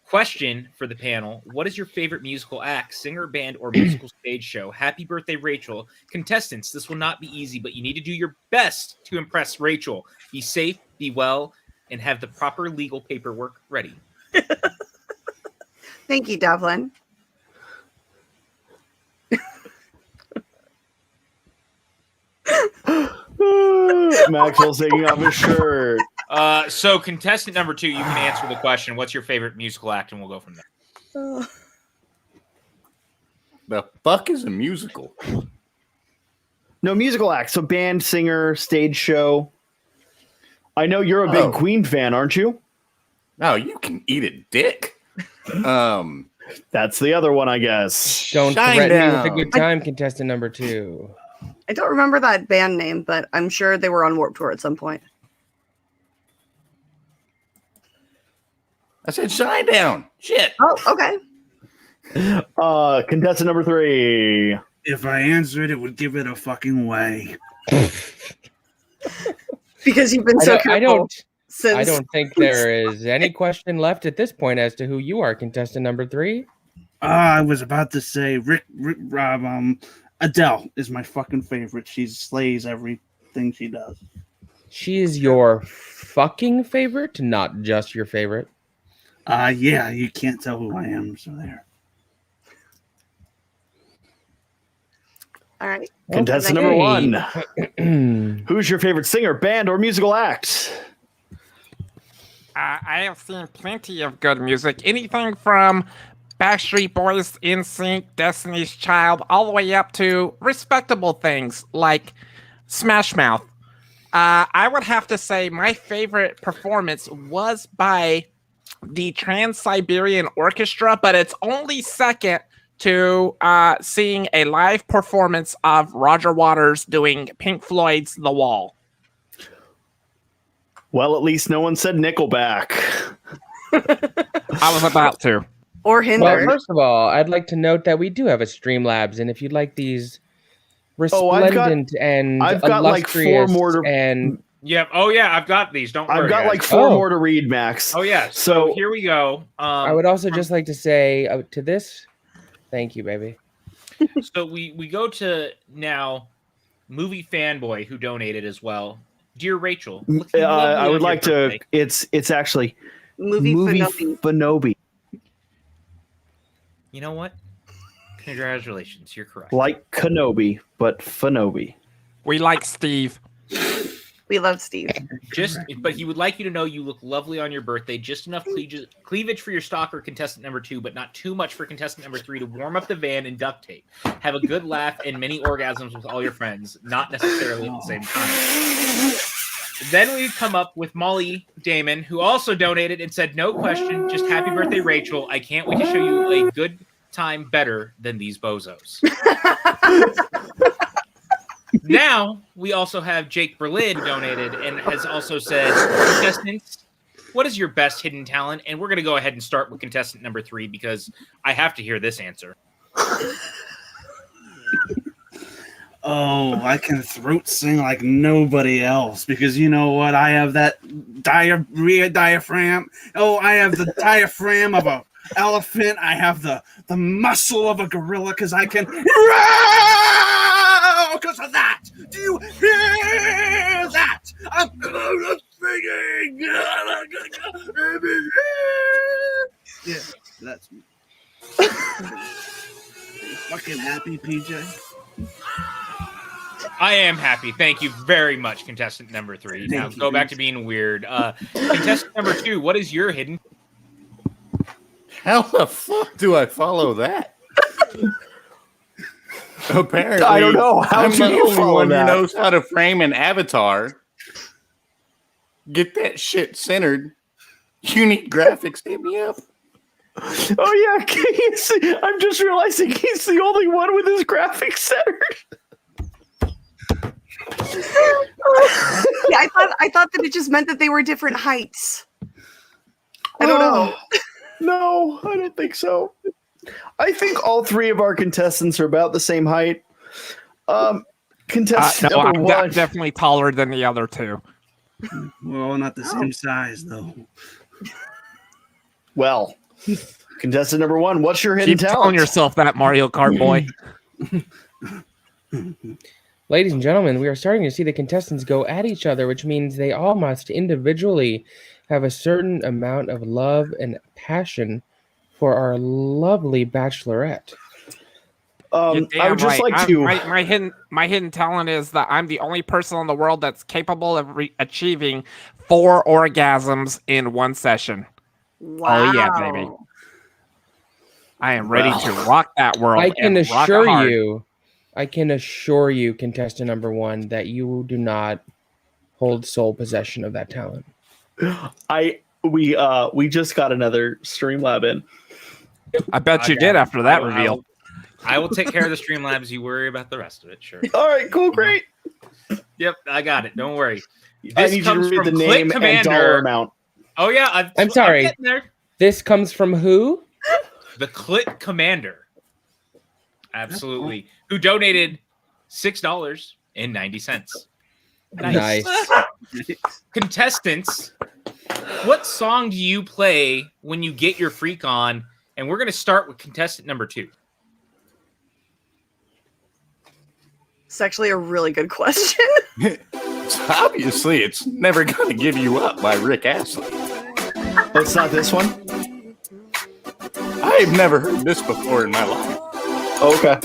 Question for the panel: what is your favorite musical act, singer, band, or musical stage show? Happy birthday, Rachel. Contestants, this will not be easy, but you need to do your best to impress Rachel. Be safe, be well, and have the proper legal paperwork ready.
Thank you, Devlin.
Maxwell's taking off his shirt.
So contestant number 2, you can answer the question. What's your favorite musical act? And we'll go from there.
The fuck is a musical?
No, musical act. So band, singer, stage show. I know you're a big Queen fan, aren't you?
Oh, you can eat a dick.
That's the other one, I guess.
Don't
Shine
threaten me
down.
with a good time, contestant number 2.
I don't remember that band name, but I'm sure they were on Warped Tour at some point.
I said shine down. Shit.
Oh, okay.
Contestant number 3.
If I answered, it would give it a fucking way.
Because you've been so careful.
I don't think there is any question left at this point as to who you are, contestant number 3.
I was about to say Adele is my fucking favorite. She slays everything she does.
She is your fucking favorite, not just your favorite.
Yeah, you can't tell who I am, so there.
All right.
Contestant number 1. Who's your favorite singer, band, or musical act?
I have seen plenty of good music. Anything from Backstreet Boys, NSYNC, Destiny's Child, all the way up to respectable things like Smash Mouth. I would have to say my favorite performance was by the Trans-Siberian Orchestra, but it's only second to seeing a live performance of Roger Waters doing Pink Floyd's The Wall.
Well, at least no one said Nickelback.
I was about to.
Or Hinder.
Well, first of all, I'd like to note that we do have a Streamlabs, and if you'd like these resplendent
I've got like 4 more to
and
yeah. Oh yeah, I've got these. Don't worry.
I've got
guys.
like 4 more to read, Max.
Oh yeah. So here we go.
I would also just like to say to this, thank you, baby.
So we go to now movie fanboy who donated as well. Dear Rachel,
I would like to. It's actually
movie
Fanobi.
You know what? Congratulations, you're correct.
Like Kenobi, but Fanobi.
We like Steve.
We love Steve.
But he would like you to know you look lovely on your birthday. Just enough cleavage for your stalker, contestant number 2, but not too much for contestant number 3 to warm up the van and duct tape. Have a good laugh and many orgasms with all your friends, not necessarily at the same time. Then we come up with Molly Damon, who also donated and said, no question, just happy birthday, Rachel. I can't wait to show you a good time better than these bozos. Now, we also have Jake Berlin donated and has also said, contestants, what is your best hidden talent? And we're going to go ahead and start with contestant number 3 because I have to hear this answer.
Oh, I can throat sing like nobody else because you know what? I have that diaphragm. Oh, I have the diaphragm of a elephant. I have the muscle of a gorilla because I can because of that. Do you hear that? I'm singing. Yeah, that's me. Are you fucking happy, PJ?
I am happy. Thank you very much, contestant number 3. Now go back to being weird. Contestant number 2, what is your hidden?
How the fuck do I follow that? Apparently,
I don't know. How
I'm
do
the
you
only
follow
one
that?
who knows how to frame an avatar. Get that shit centered. You need graphics. Hit me up.
Oh yeah, I'm just realizing he's the only one with his graphics centered.
Yeah, I thought that it just meant that they were different heights. I don't know.
No, I don't think so. I think all 3 of our contestants are about the same height. Contestant
No,
number
I'm
1.
definitely taller than the other 2.
We're all not the same size, though.
Well, contestant number 1, what's your hidden
Keep
talent?
telling yourself that, Mario Kart boy.
Ladies and gentlemen, we are starting to see the contestants go at each other, which means they all must individually have a certain amount of love and passion for our lovely bachelorette.
I would just like to.
My hidden talent is that I'm the only person in the world that's capable of achieving 4 orgasms in one session.
Wow.
Oh yeah, baby! I am ready to rock that world.
I can
and rock it
assure
hard.
you, contestant number 1, that you do not hold sole possession of that talent.
We just got another Streamlab in.
I bet you did after that reveal.
I will take care of the Streamlabs. You worry about the rest of it. Sure.
All right, cool, great.
Yep, I got it. Don't worry.
I need you to read the name and dollar amount.
Oh yeah,
I'm sorry.
I'm getting there.
This comes from who?
The Clit Commander. Absolutely. Who donated $6.90.
Nice.
Contestants, what song do you play when you get your freak on? And we're going to start with contestant number 2.
It's actually a really good question.
Obviously, it's Never Gonna Give You Up by Rick Astley.
Oh, it's not this one?
I've never heard this before in my life.
Okay.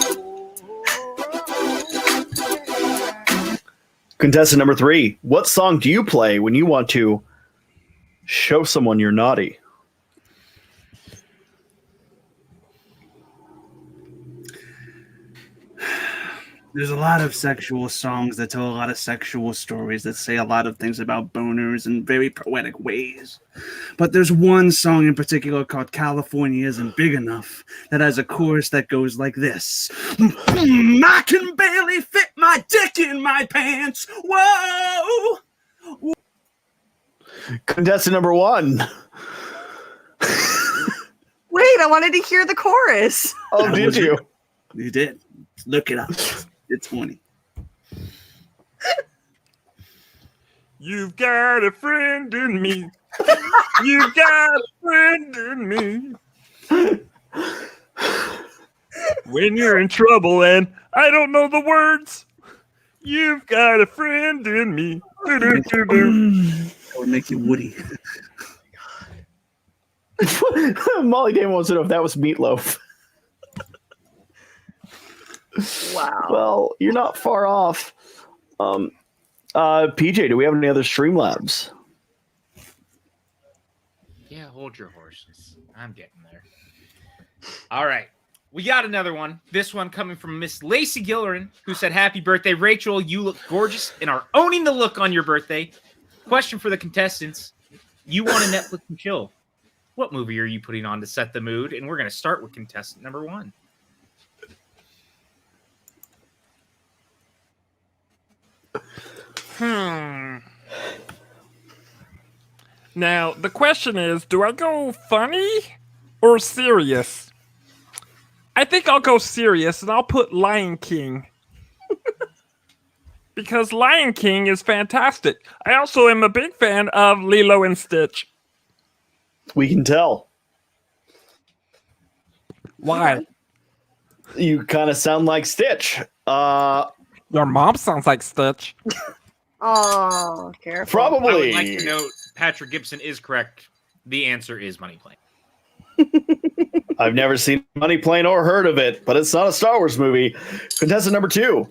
Contestant number 3, what song do you play when you want to show someone you're naughty?
There's a lot of sexual songs that tell a lot of sexual stories that say a lot of things about boners in very poetic ways. But there's one song in particular called California Isn't Big Enough that has a chorus that goes like this. I can barely fit my dick in my pants. Whoa!
Contestant number 1.
Wait, I wanted to hear the chorus.
Oh, did you?
You did. Look it up. It's funny.
You've got a friend in me. You've got a friend in me. When you're in trouble and I don't know the words, you've got a friend in me.
That would make you Woody.
Molly Damon wants to know if that was Meatloaf.
Wow.
Well, you're not far off. PJ, do we have any other Streamlabs?
Yeah, hold your horses. I'm getting there. All right. We got another one. This one coming from Miss Lacey Gillerin, who said, "Happy birthday, Rachel. You look gorgeous and are owning the look on your birthday. Question for the contestants. You want a Netflix and chill. What movie are you putting on to set the mood?" And we're going to start with contestant number 1.
Now, the question is, do I go funny or serious? I think I'll go serious and I'll put Lion King. Because Lion King is fantastic. I also am a big fan of Lilo and Stitch.
We can tell.
Why?
You kind of sound like Stitch.
Your mom sounds like Stitch.
Oh, careful.
Probably.
I would like to note Patrick Gibson is correct. The answer is Money Plane.
I've never seen Money Plane or heard of it, but it's not a Star Wars movie. Contestant number 2.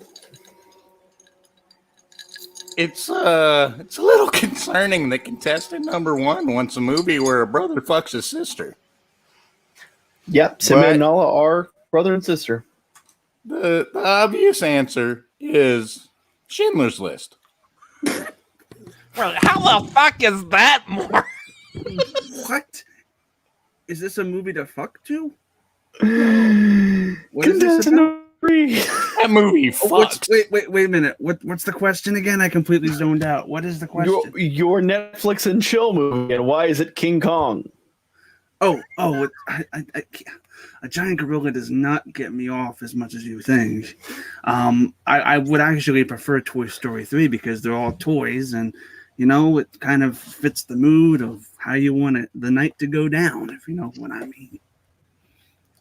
it's a little concerning that contestant number 1 wants a movie where a brother fucks his sister.
Yep, Simba and Nala are brother and sister.
The obvious answer is Schindler's List.
Well, how the fuck is that more?
What? Is this a movie to fuck to? What is
Contestant
this about?
number 3.
That movie fucks.
Wait a minute. What's the question again? I completely zoned out. What is the question?
Your Netflix and chill movie, and why is it King Kong?
A giant gorilla does not get me off as much as you think. I would actually prefer Toy Story 3 because they're all toys, and it kind of fits the mood of how you want the night to go down, if you know what I mean.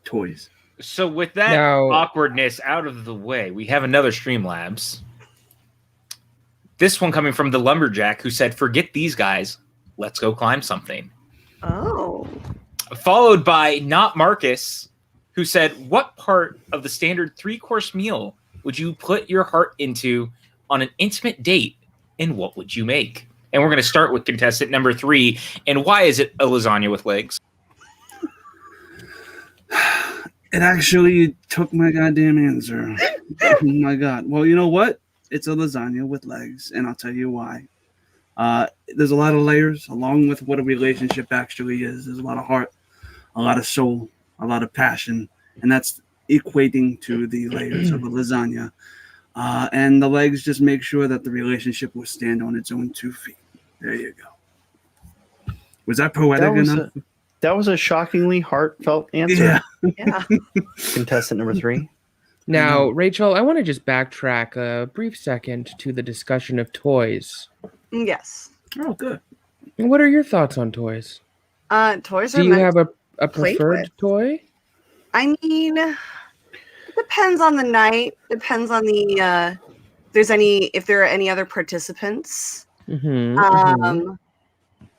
Toys.
So with that awkwardness out of the way, we have another Streamlabs. This one coming from the Lumberjack, who said, "Forget these guys. Let's go climb something."
Oh.
Followed by Not Marcus, who said, "What part of the standard 3-course meal would you put your heart into on an intimate date, and what would you make?" And we're going to start with contestant number 3. And why is it a lasagna with legs?
It actually took my goddamn answer. Oh my god. Well, you know what? It's a lasagna with legs, and I'll tell you why. There's a lot of layers along with what a relationship actually is. There's a lot of heart, a lot of soul, a lot of passion, and that's equating to the layers of a lasagna. And the legs just make sure that the relationship will stand on its own 2 feet. There you go. Was that poetic enough?
That was a shockingly heartfelt answer.
Yeah.
Contestant number 3.
Now, Rachel, I want to just backtrack a brief second to the discussion of toys.
Yes.
Oh, good.
And what are your thoughts on toys?
Toys are
Do you
meant
have a
play
preferred
with.
toy?
I mean, it depends on the night. Depends on the if there are any other participants.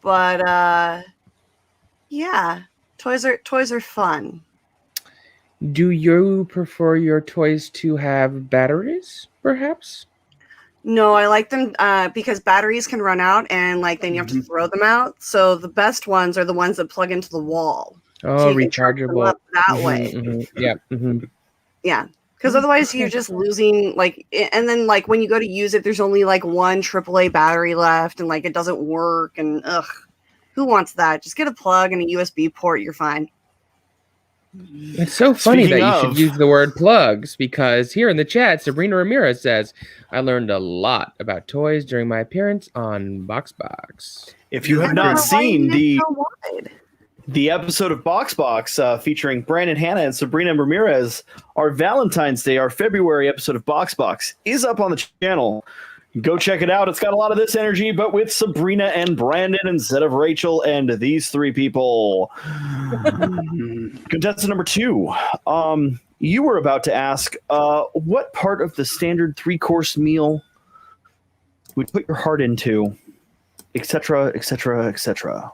But yeah, toys are fun.
Do you prefer your toys to have batteries, perhaps?
No, I like them because batteries can run out, and then you have to throw them out. So the best ones are the ones that plug into the wall.
Oh,
so you can charge them
rechargeable.
up that way.
Yeah.
Yeah, because otherwise you're just losing and then when you go to use it, there's only one AAA battery left, and it doesn't work, and who wants that? Just get a plug and a USB port. You're fine.
It's so funny that you should use the word plugs, because here in the chat, Sabrina Ramirez says, "I learned a lot about toys during my appearance on BoxBox."
If you have not seen the episode of BoxBox featuring Brandon Hanna and Sabrina Ramirez, our Valentine's Day, our February episode of BoxBox is up on the channel. Go check it out. It's got a lot of this energy, but with Sabrina and Brandon instead of Rachel and these 3 people. Contestant number 2. You were about to ask, what part of the standard 3-course meal would you put your heart into, etc., etc., etc.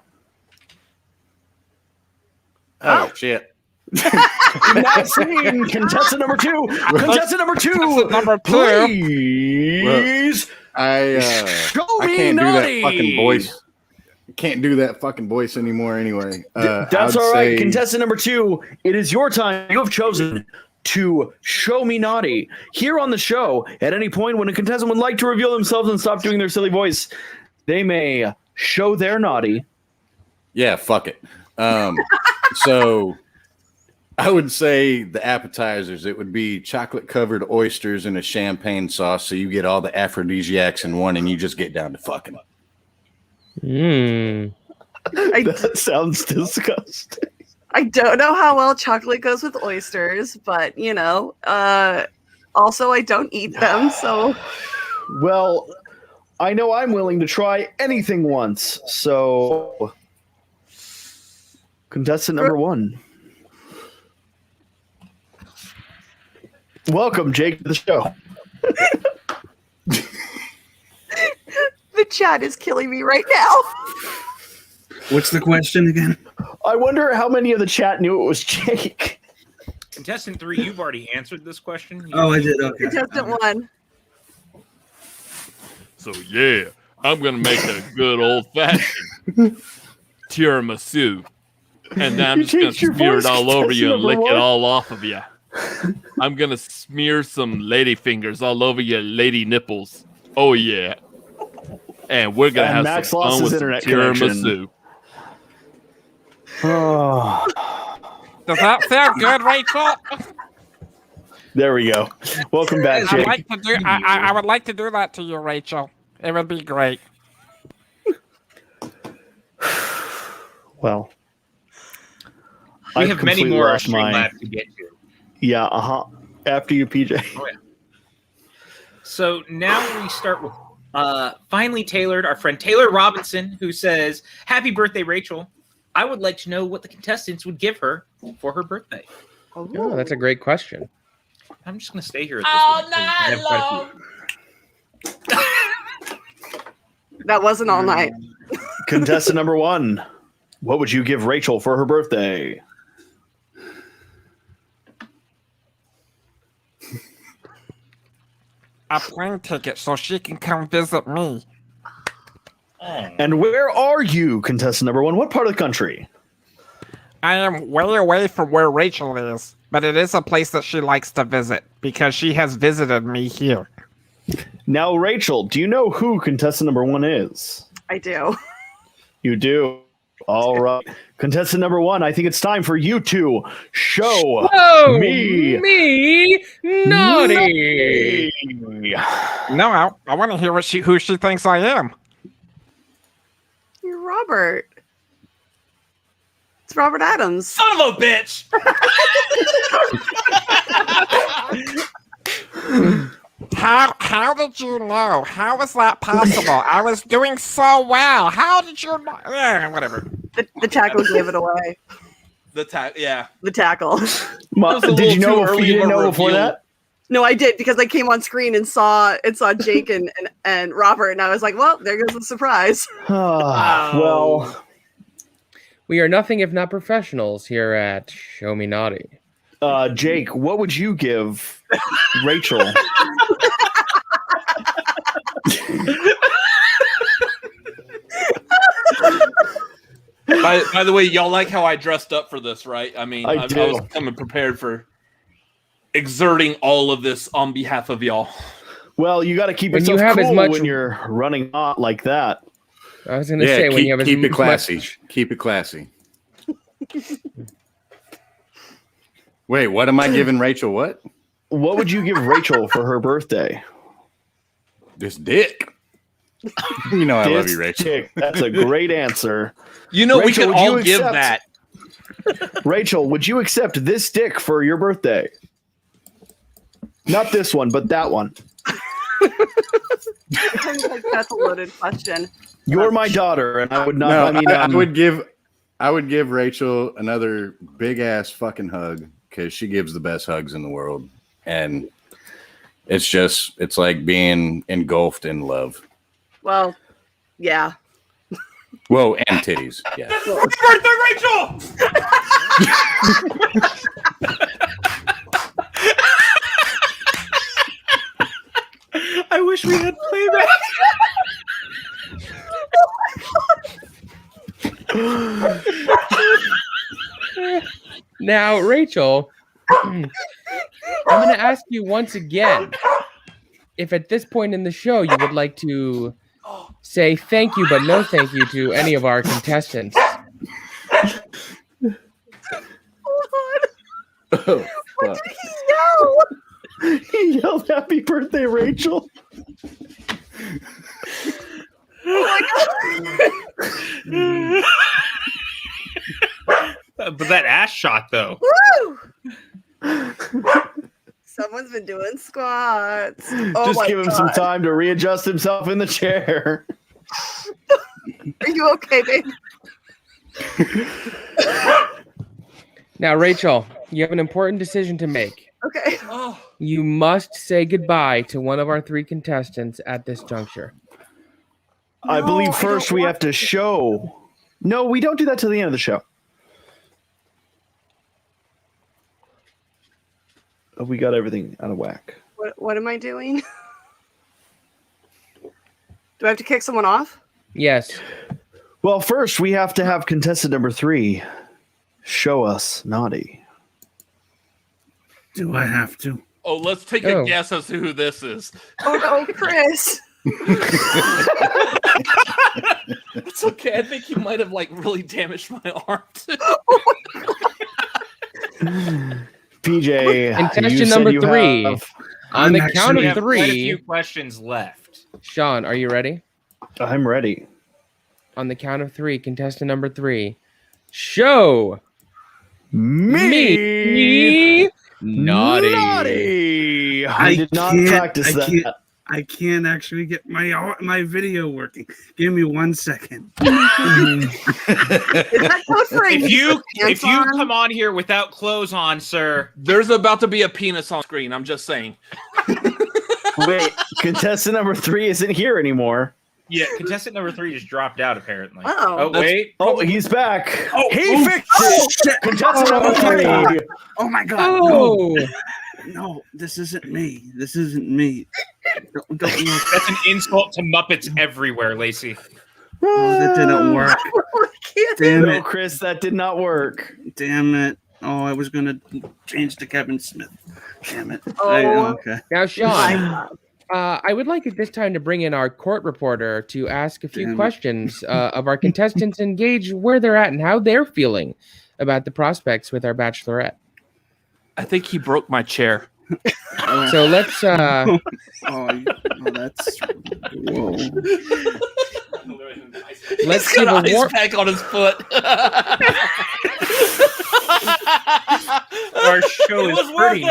Oh, shit.
Not saying contestant number 2. Contestant number 2. Please.
I can't do that fucking voice. Can't do that fucking voice anymore anyway.
That's all right. Contestant number 2, it is your time. You have chosen to show me naughty. Here on the show, at any point when a contestant would like to reveal themselves and stop doing their silly voice, they may show their naughty.
Yeah, fuck it. So I would say the appetizers, it would be chocolate-covered oysters and a champagne sauce, so you get all the aphrodisiacs in one, and you just get down to fucking.
That sounds disgusting.
I don't know how well chocolate goes with oysters, but also I don't eat them, so.
Well, I know I'm willing to try anything once, so. Contestant number 1. Welcome, Jake, to the show.
The chat is killing me right now.
What's the question again?
I wonder how many of the chat knew it was Jake.
Contestant 3, you've already answered this question.
Oh, I did. Okay.
Contestant 1.
So yeah, I'm gonna make a good old-fashioned tiramisu, and then I'm just gonna smear it all over you and lick it all off of you. I'm gonna smear some lady fingers all over your lady nipples. Oh yeah, and we're gonna have
Max
some
lost
fun
his
with some
internet connection.
tiramisu.
Oh,
Does that sound good, Rachel?
there we go. Welcome back, Jake.
I would like to do that to you, Rachel. It would be great.
Well,
We
I've
have many
completely
more
lost
Streamlabs to get to.
Yeah, after you, PJ.
Oh, yeah. So now we start with finally tailored, our friend Taylor Robinson, who says, "Happy birthday, Rachel. I would like to know what the contestants would give her for her birthday."
Oh, that's a great question.
I'm just going to stay here at this
All
one.
night long.
That wasn't all night.
Contestant number 1. What would you give Rachel for her birthday?
A plane ticket so she can come visit me.
And where are you, contestant number 1? What part of the country?
I am way away from where Rachel is, but it is a place that she likes to visit because she has visited me here.
Now, Rachel, do you know who contestant number 1 is?
I do.
You do. All right. Contestant number 1, I think it's time for you to show me
naughty.
No, I want to hear who she thinks I am.
You're Robert. It's Robert Adams.
Son of a bitch!
How did you know? How was that possible? I was doing so well. How did you know? Yeah, whatever.
The tackle gave it away.
The
tackle.
Did you know if you didn't know before that?
No, I did because I came on screen and saw Jake and Robert, and I was like, well, there goes the surprise.
Well,
we are nothing if not professionals here at Show Me Naughty.
Jake, what would you give Rachel?
By the way, y'all like how I dressed up for this, right? I mean, I was coming prepared for exerting all of this on behalf of y'all.
Well, you got to keep yourself cool when you're running hot like that.
I was going to say, when you have
keep it classy. Keep it classy. Wait, what am I giving Rachel? What
would you give Rachel for her birthday?
This dick. You know I love you, Rachel.
Dick. That's a great answer.
You know,
Rachel,
we can all give that.
Rachel, would you accept this dick for your birthday? Not this one, but that one.
That's a loaded question.
You're my daughter, and I would not.
No,
I mean,
I would give Rachel another big ass fucking hug because she gives the best hugs in the world, and it's like being engulfed in love.
Well, yeah.
Whoa, and titties. Yeah.
Happy birthday, Rachel!
I wish we had playback.
Now, Rachel, I'm going to ask you once again if at this point in the show you would like to say thank you, but no thank you to any of our contestants.
Oh, what did he yell? He yelled, "Happy birthday, Rachel!"
Oh my god! But that ass shot, though.
Woo! Someone's been doing squats.
Just give him some time to readjust himself in the chair.
Are you okay, babe?
Now, Rachel, you have an important decision to make.
Okay.
You must say goodbye to one of our three contestants at this juncture.
I believe first we have to show. No, we don't do that till the end of the show. We got everything out of whack.
What am I doing? Do I have to kick someone off?
Yes.
Well, first we have to have contestant number 3 show us naughty.
Do I have to?
Oh, let's take a guess as to who this is.
Oh no, Chris.
It's okay. I think you might have like really damaged my arm.
PJ,
contestant number 3. On the count of 3.
Quite a few questions left.
Sean, are you ready?
I'm ready.
On the count of 3, contestant number 3. Show
me
naughty.
I did not practice that.
I can't actually get my video working. Give me 1 second.
If you come on here without clothes on, sir,
there's about to be a penis on screen. I'm just saying.
Wait, contestant number 3 isn't here anymore.
Yeah, contestant number 3 just dropped out apparently.
Oh,
wait.
Oh, he's back.
Oh,
he fixed it. Contestant number 3.
Oh my God.
Oh.
No, this isn't me. This isn't me. Don't look.
That's an insult to Muppets everywhere, Lacey.
Oh, that didn't work. Damn
No,
it.
Chris, that did not work.
Damn it. Oh, I was going to change to Kevin Smith. Damn it.
Oh.
Okay.
Now, Sean, I would like at this time to bring in our court reporter to ask a few questions of our contestants and gauge where they're at and how they're feeling about the prospects with our bachelorette.
I think he broke my chair.
So let's.
That's. Whoa.
Let's
He's got
give a
ice pack on his foot.
Our show is pretty.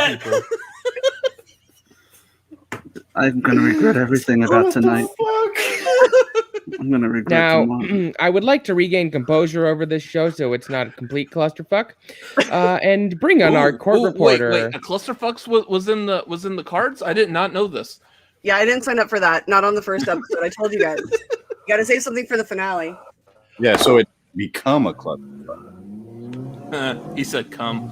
I'm going to regret everything about tonight. I'm going to regret tomorrow.
I would like to regain composure over this show so it's not a complete clusterfuck, and bring on our court reporter.
Wait, a clusterfuck was in the cards? I did not know this.
Yeah, I didn't sign up for that. Not on the first episode. I told you guys. You got to save something for the finale.
Yeah, so it become a club.
He said come.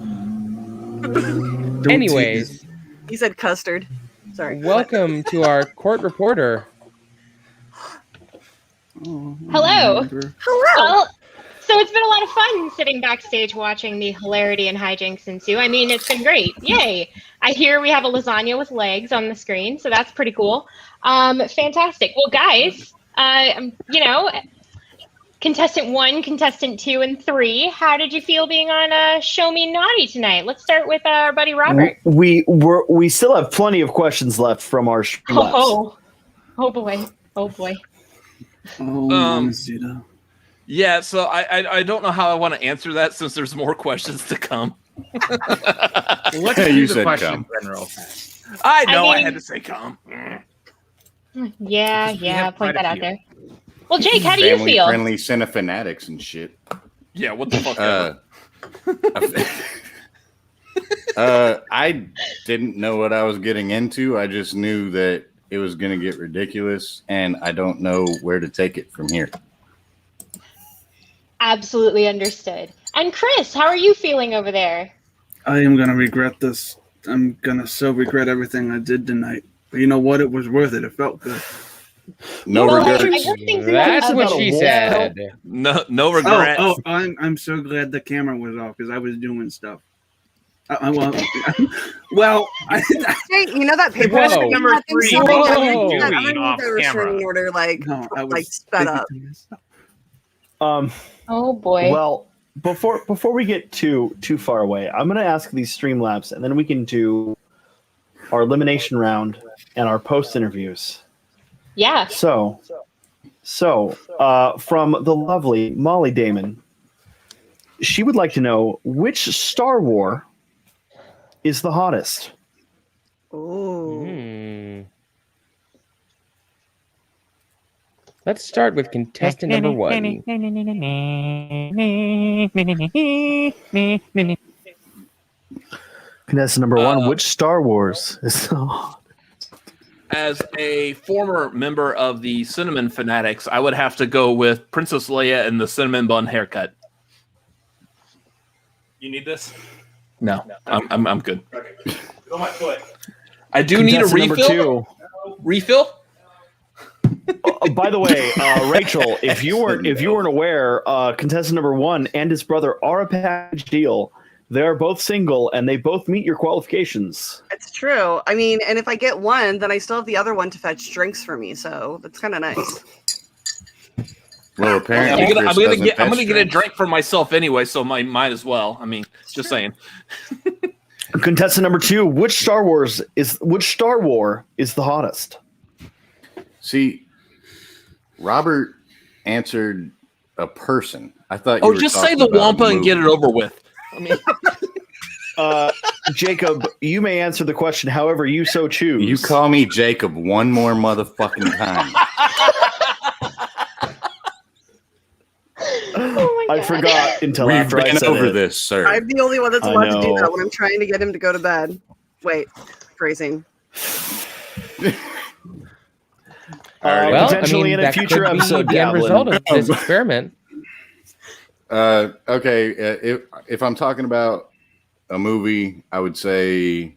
Anyways.
He said custard. Sorry.
Welcome to our court reporter.
Hello. Well, so it's been a lot of fun sitting backstage watching the hilarity and hijinks ensue. I mean, it's been great. Yay. I hear we have a lasagna with legs on the screen, so that's pretty cool. Fantastic. Well, guys, contestant 1, contestant 2, and 3, how did you feel being on Show Me Naughty tonight? Let's start with our buddy Robert.
We still have plenty of questions left from our streamlabs.
Oh boy. Oh boy.
Yeah, so I don't know how I want to answer that since there's more questions to come.
Let's
You
do the
said
question
come.
general.
I know I
mean-
had to say come.
Yeah, point that out there. Well, Jake, how do you feel?
Family-friendly cinefanatics and shit.
Yeah, what the fuck?
I didn't know what I was getting into. I just knew that it was going to get ridiculous, and I don't know where to take it from here.
Absolutely understood. And Chris, how are you feeling over there?
I am going to regret this. I'm going to so regret everything I did tonight. But you know what? It was worth it. It felt good.
No regrets.
That's what she said.
No regrets.
Oh, I'm so glad the camera was off because I was doing stuff. Hey,
you know that paper
Whoa.
Number 3,
I'm
what are
gonna
you
need
doing off
the restraining
camera?
order like sped up.
Oh boy.
Well, before we get too far away, I'm going to ask these Streamlabs, and then we can do our elimination round and our post interviews.
Yeah.
So, from the lovely Molly Damon, she would like to know which Star Wars is the hottest.
Ooh.
Let's start with contestant number 1.
Contestant number 1, which Star Wars is the hottest?
As a former member of the Cinnamon Fanatics, I would have to go with Princess Leia and the cinnamon bun haircut. You need this? No, I'm good.
Okay. On my foot.
I do need a
Contestant number
refill.
2.
Refill?
By the way, Rachel, if you weren't aware, contestant number 1 and his brother are a package deal. They're both single, and they both meet your qualifications.
It's true. I mean, and if I get one, then I still have the other one to fetch drinks for me. So that's kind of nice.
Well, apparently,
I'm gonna get a drink for myself anyway, so might as well. I mean, just saying.
Contestant number 2, which Star War is the hottest?
See, Robert answered a person. I thought. You were
just say
talking
the
about a
Wampa and
movie.
get it over with. I mean,
Jacob, you may answer the question however you so choose.
You call me Jacob one more motherfucking time.
I forgot until
We've
after I
been
said
over
it.
this, sir.
I'm the only one that's
I
allowed to do
know.
that when I'm trying to get him to go to bed. Wait, phrasing.
Well,
potentially
I mean,
in a
that
future
could be
episode,
the end
Gavlin.
result of this experiment.
Okay, if I'm talking about a movie, I would say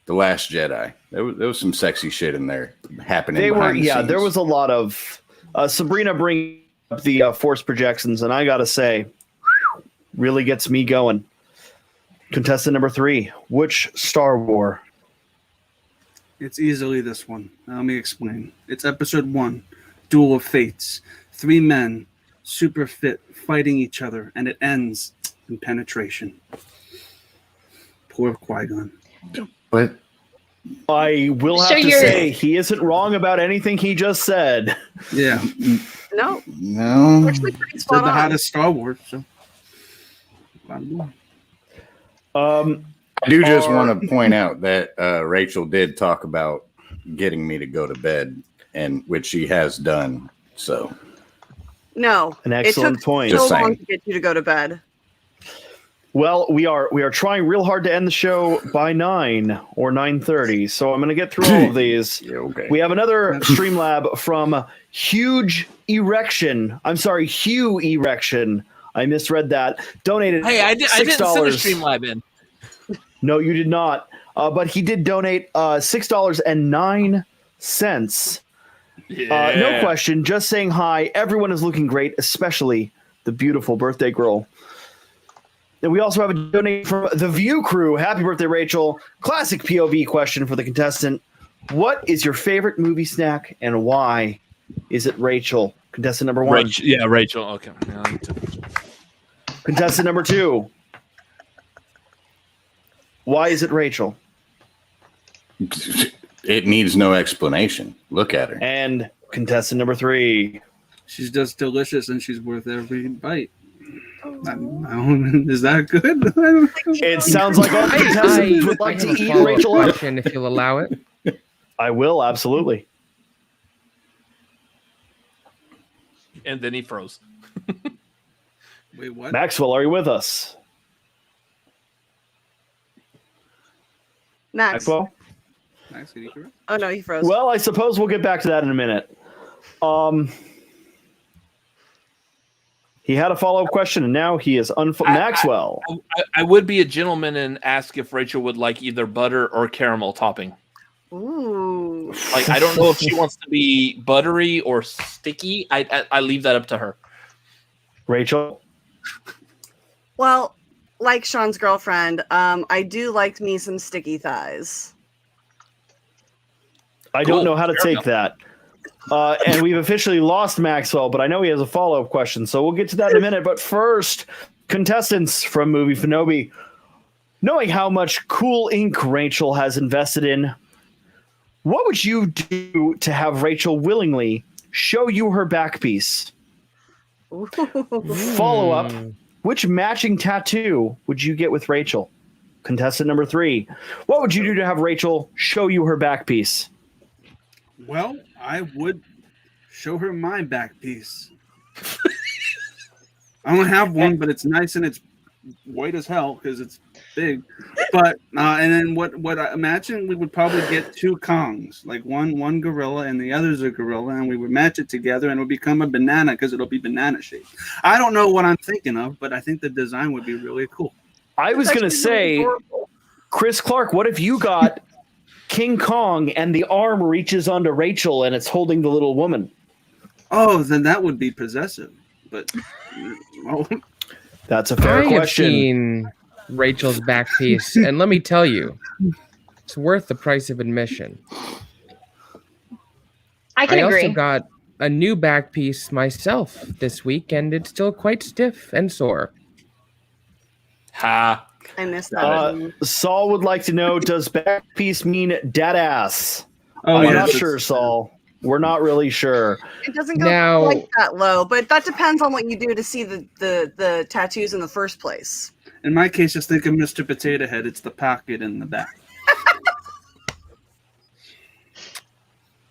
The Last Jedi. There was some sexy shit in there happening.
They were,
behind the
yeah.
scenes.
There was a lot of Sabrina bringing up the force projections, and I gotta say, really gets me going. Contestant number 3, which Star War?
It's easily this one. Let me explain. It's episode 1, Duel of Fates. 3 men, super fit, fighting each other, and it ends in penetration. Poor Qui-Gon.
But
I will have to say he isn't wrong about anything he just said.
Yeah.
No.
Actually, pretty spot on. The hottest Star Wars. So.
I do just want to point out that Rachel did talk about getting me to go to bed, and which she has done. So,
No.
An excellent
it took
point.
So
Just
long
saying.
to get you to go to bed.
Well, we are trying real hard to end the show by 9 or 9:30, so I'm going to get through all of these.
Yeah, okay.
We have another Streamlab from Hugh Erection. I misread that. Donated.
hey, I didn't send a
$6.
Streamlab in.
No, you did not. But he did donate $6.09. No question. Just saying hi. Everyone is looking great, especially the beautiful birthday girl. And we also have a donation from the View Crew. Happy birthday, Rachel. Classic POV question for the contestant. What is your favorite movie snack and why is it Rachel? Contestant number 1.
Rachel. Okay.
Contestant number 2. Why is it Rachel?
It needs no explanation. Look at her.
And contestant number 3.
She's just delicious, and she's worth every bite. Is that good?
It sounds like all contestants would like to eat Rachel up.
Question, if you'll allow it.
I will, absolutely.
And then he froze.
Wait, what?
Maxwell, are you with us? Maxwell?
Max, did you correct?
Oh, no, he froze.
Well, I suppose we'll get back to that in a minute. He had a follow-up question, and now he is Maxwell.
I would be a gentleman and ask if Rachel would like either butter or caramel topping.
Ooh.
Like, I don't know if she wants to be buttery or sticky. I leave that up to her.
Rachel?
Well, like Sean's girlfriend, I do like me some sticky thighs.
I don't know how to take that. And we've officially lost Maxwell, but I know he has a follow-up question, so we'll get to that in a minute. But first, contestants from Movie Finobi, knowing how much Cool Ink Rachel has invested in, what would you do to have Rachel willingly show you her back piece? Follow-up, which matching tattoo would you get with Rachel? Contestant number 3, what would you do to have Rachel show you her back piece?
Well, I would show her my back piece. I don't have one, but it's nice and it's white as hell because it's big. But and then what I imagine we would probably get 2 Kongs, like one gorilla and the other's a gorilla, and we would match it together and it would become a banana because it'll be banana shaped. I don't know what I'm thinking of, but I think the design would be really cool.
I was going to say, Chris Clark, what if you got King Kong and the arm reaches onto Rachel and it's holding the little woman?
Oh, then that would be possessive. But
that's a fair question.
Have seen Rachel's back piece, and let me tell you, it's worth the price of admission.
I can agree.
Also got a new back piece myself this week, and it's still quite stiff and sore.
Ha.
I missed that.
Saul would like to know, does back piece mean dead ass?
Oh,
We're not sure, Saul. We're not really sure.
It doesn't go quite that low, but that depends on what you do to see the tattoos in the first place.
in my case, just think of Mr. Potato Head. It's the pocket in the back.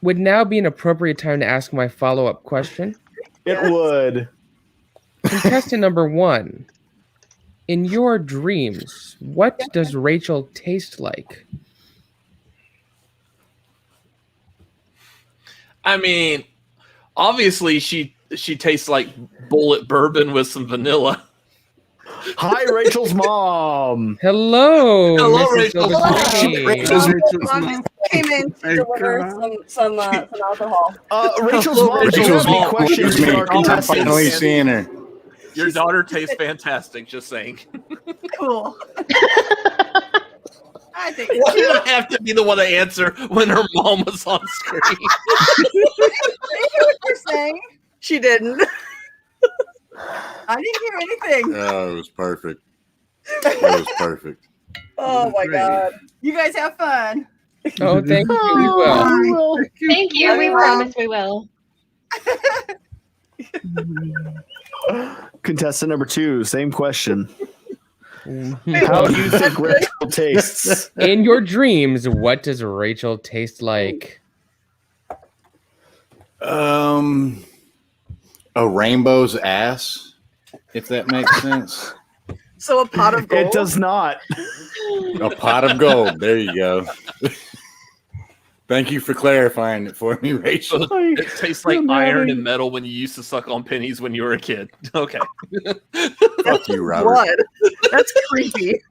Would now be an appropriate time to ask my follow-up question?
It would.
Contestant number 1. In your dreams, what does Rachel taste like?
I mean, obviously she tastes like bullet bourbon with some vanilla.
Hi, Rachel's mom.
Hello.
Hello,
Mrs.
Rachel's
Silverstein.
Came in to deliver some alcohol.
Rachel's mom.
Rachel's mom.
Questions for our
I'm
contestants.
finally seeing her.
Your daughter tastes fantastic, just saying.
Cool. I think
You don't have to be the one to answer when her mom was on screen.
I hear what you're saying. She didn't. I didn't hear anything.
Oh, it was perfect. It was perfect.
Oh my god. You guys have fun.
Oh, thank you. We will.
Thank you. We promise we will.
Contestant number 2, same question. How do you think Rachel tastes?
In your dreams, what does Rachel taste like?
A rainbow's ass, if that makes sense.
So a pot of gold?
It does not.
A pot of gold. There you go. Thank you for clarifying it for me, Rachel.
It tastes like iron and metal when you used to suck on pennies when you were a kid. Okay.
Fuck you, Robert.
Blood. That's creepy.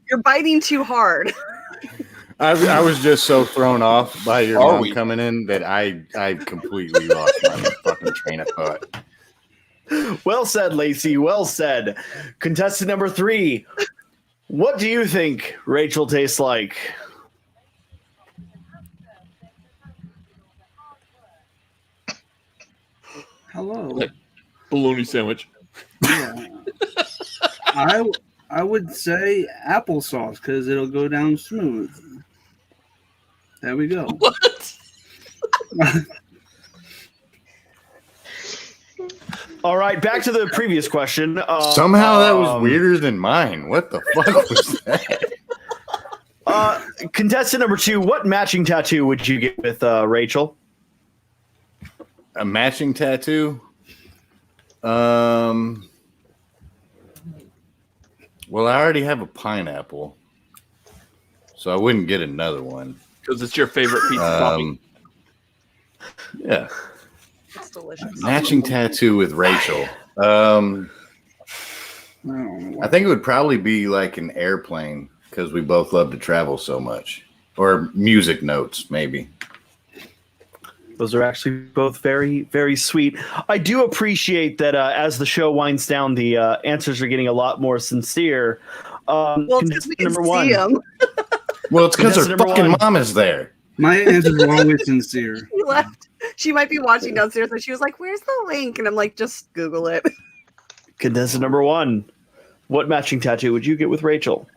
You're biting too hard.
I was just so thrown off by your mom coming in that I completely lost my fucking train of thought.
Well said, Lacey. Well said. Contestant number 3. What do you think Rachel tastes like?
Hello.
Bologna sandwich.
Yeah. I would say applesauce because it'll go down smooth. There we go.
What?
All right, back to the previous question.
Somehow that was weirder than mine. What the fuck was that?
Contestant number 2, what matching tattoo would you get with Rachel?
A matching tattoo? Well, I already have a pineapple, so I wouldn't get another one.
Because it's your favorite pizza topping.
Yeah.
It's delicious.
Matching tattoo with Rachel. I think it would probably be like an airplane because we both love to travel so much. Or music notes, maybe.
Those are actually both very, very sweet. I do appreciate that as the show winds down, the answers are getting a lot more sincere.
Well, it's because we can see them.
Well, it's because her fucking mom is there.
My answers are always sincere.
She left. She might be watching downstairs, and she was like, "Where's the link?" And I'm like, "Just Google it."
Contestant number 1, what matching tattoo would you get with Rachel?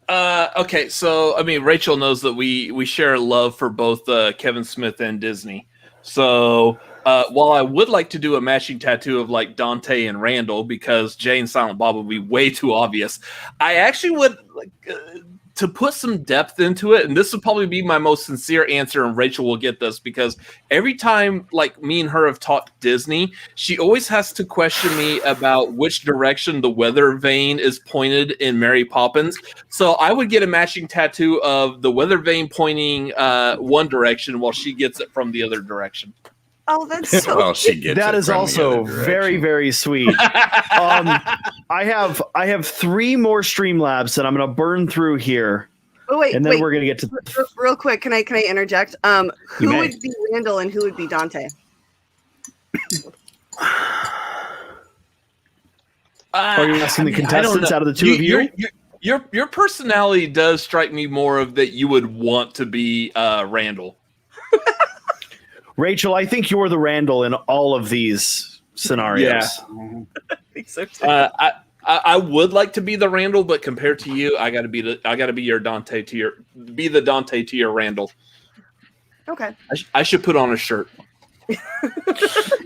Okay, so I mean, Rachel knows that we share a love for both Kevin Smith and Disney. So while I would like to do a matching tattoo of like Dante and Randall because Jay and Silent Bob would be way too obvious, I actually would like to put some depth into it, and this would probably be my most sincere answer, and Rachel will get this because every time like me and her have talked Disney, she always has to question me about which direction the weather vane is pointed in Mary Poppins. So I would get a matching tattoo of the weather vane pointing one direction while she gets it from the other direction.
Oh, that's so
Well, she gets
That
it
is
from the
also
other
very,
direction.
very sweet. I have 3 more Streamlabs that I'm going to burn through here.
Oh wait,
and then we're gonna get to
real quick. Can I interject?
You
Who
may.
would be Randall and who would be Dante?
Are you asking the contestants out of the two of you?
Your personality does strike me more of that you would want to be Randall.
Rachel, I think you're the Randall in all of these scenarios.
Yeah. I would like to be the Randall, but compared to you, I gotta be your Dante to your the Dante to your Randall.
Okay.
I should put on a shirt.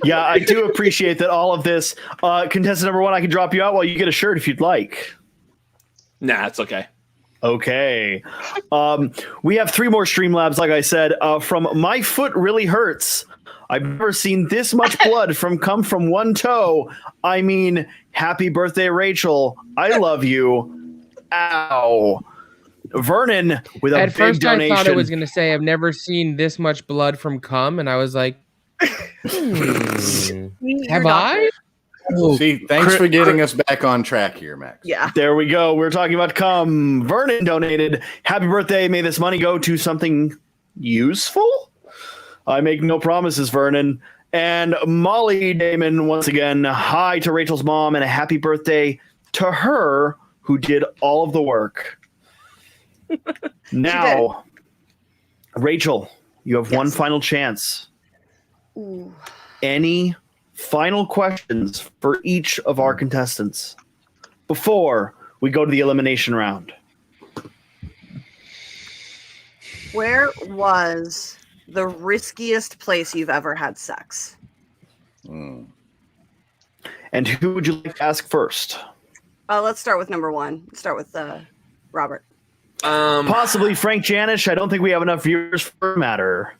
Yeah, I do appreciate that all of this. Contestant number 1, I can drop you out while you get a shirt if you'd like.
Nah, it's okay.
Okay. We have 3 more Streamlabs, like I said. From My Foot Really Hurts. I've never seen this much blood come from one toe. I mean, happy birthday, Rachel. I love you. Ow. Vernon with a
At
big
first,
donation.
I thought it was going to say, I've never seen this much blood from cum. And I was like, have I?
See, thanks for getting us back on track here, Max.
Yeah.
There we go. We're talking about cum. Vernon donated. Happy birthday. May this money go to something useful? I make no promises, Vernon. And Molly Damon, once again, hi to Rachel's mom and a happy birthday to her who did all of the work. Now, Rachel, you have one final chance.
Ooh.
Any final questions for each of our contestants before we go to the elimination round?
Where was the riskiest place you've ever had sex?
And who would you like to ask first?
Let's start with number 1. Let's start with Robert.
Possibly Frank Janish. I don't think we have enough viewers for the matter.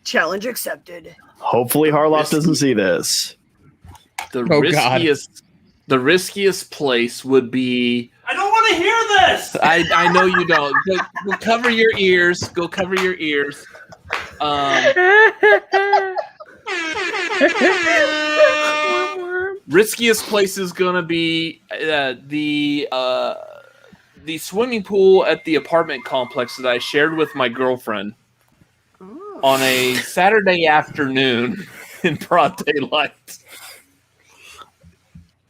Challenge accepted.
Hopefully Harloff doesn't see this.
The riskiest place would be.
I don't want to hear this.
I know you don't. Go cover your ears. Go cover your ears. Riskiest place is gonna be the swimming pool at the apartment complex that I shared with my girlfriend on a Saturday afternoon in broad daylight.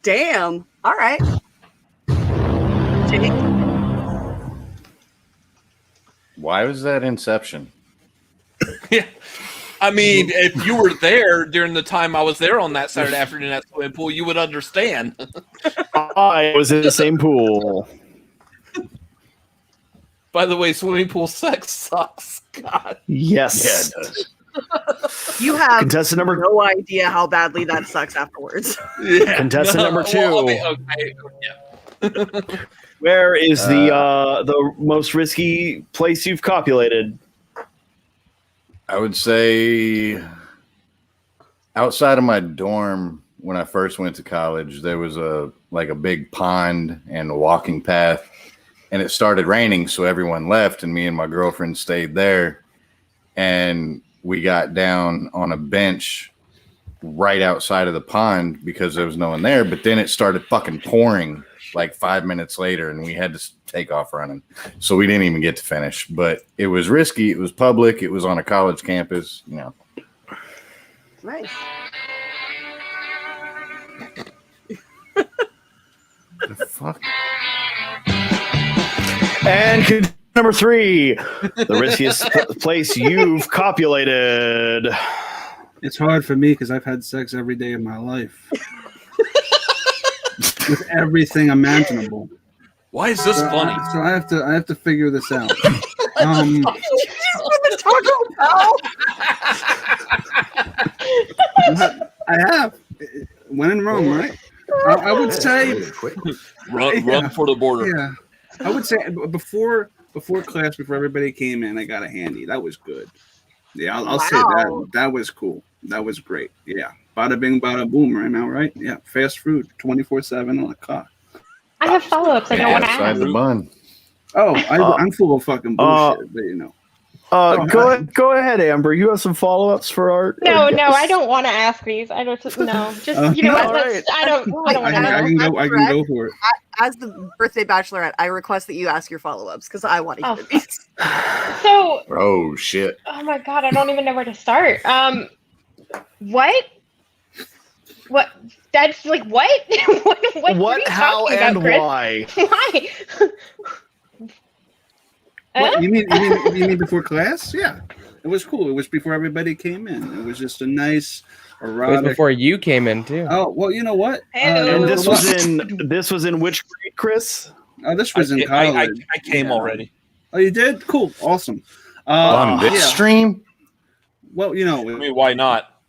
Damn. All right. Jake?
Why was that Inception?
Yeah. I mean, if you were there during the time I was there on that Saturday afternoon at the swimming pool, you would understand.
I was in the same pool.
By the way, swimming pool sex sucks. God.
Yes.
Yeah, it does.
You have
Contestant number
no idea how badly that sucks afterwards.
Yeah.
Contestant number 2.
Well, I mean, okay. Yeah.
Where is the most risky place you've copulated?
I would say outside of my dorm when I first went to college, there was a big pond and a walking path, and it started raining, so everyone left, and me and my girlfriend stayed there, and we got down on a bench right outside of the pond because there was no one there, but then it started fucking pouring like 5 minutes later, and we had to take off running. So we didn't even get to finish. But it was risky. It was public. It was on a college campus. You know.
Nice.
The fuck?
And number 3, the riskiest place you've copulated.
It's hard for me because I've had sex every day of my life. With everything imaginable.
Why is this funny?
So I have to figure this out. I have. When in Rome, right? I would say
run for the border.
Yeah, I would say before class, before everybody came in, I got a handy. That was good. Yeah, I'll say that. That was cool. That was great. Yeah, bada bing, bada boom. Right now, right? Yeah, fast food, 24/7 on a car.
I have follow-ups. I don't want to ask.
The bun.
Oh, I'm full of fucking bullshit, but you know.
Go ahead, Amber. You have some follow-ups for our.
No,
our
no,
guests?
I don't want to ask these. I don't know. Just you know,
All
let's, I don't want to know.
I can go for it.
As the birthday bachelorette, I request that you ask your follow-ups because I want to hear these.
So.
Oh shit.
Oh my god, I don't even know where to start. What? What? That's like what? what?
What? How? And why?
Why?
What, you mean before class? Yeah, it was cool. It was before everybody came in. It was just a nice erotic.
It was before you came in too.
Oh well, you know what?
And this was in which grade, Chris?
Oh, this was in college.
I came already.
Oh, you did? Cool, awesome.
On this stream?
Well, you know,
I mean, why not?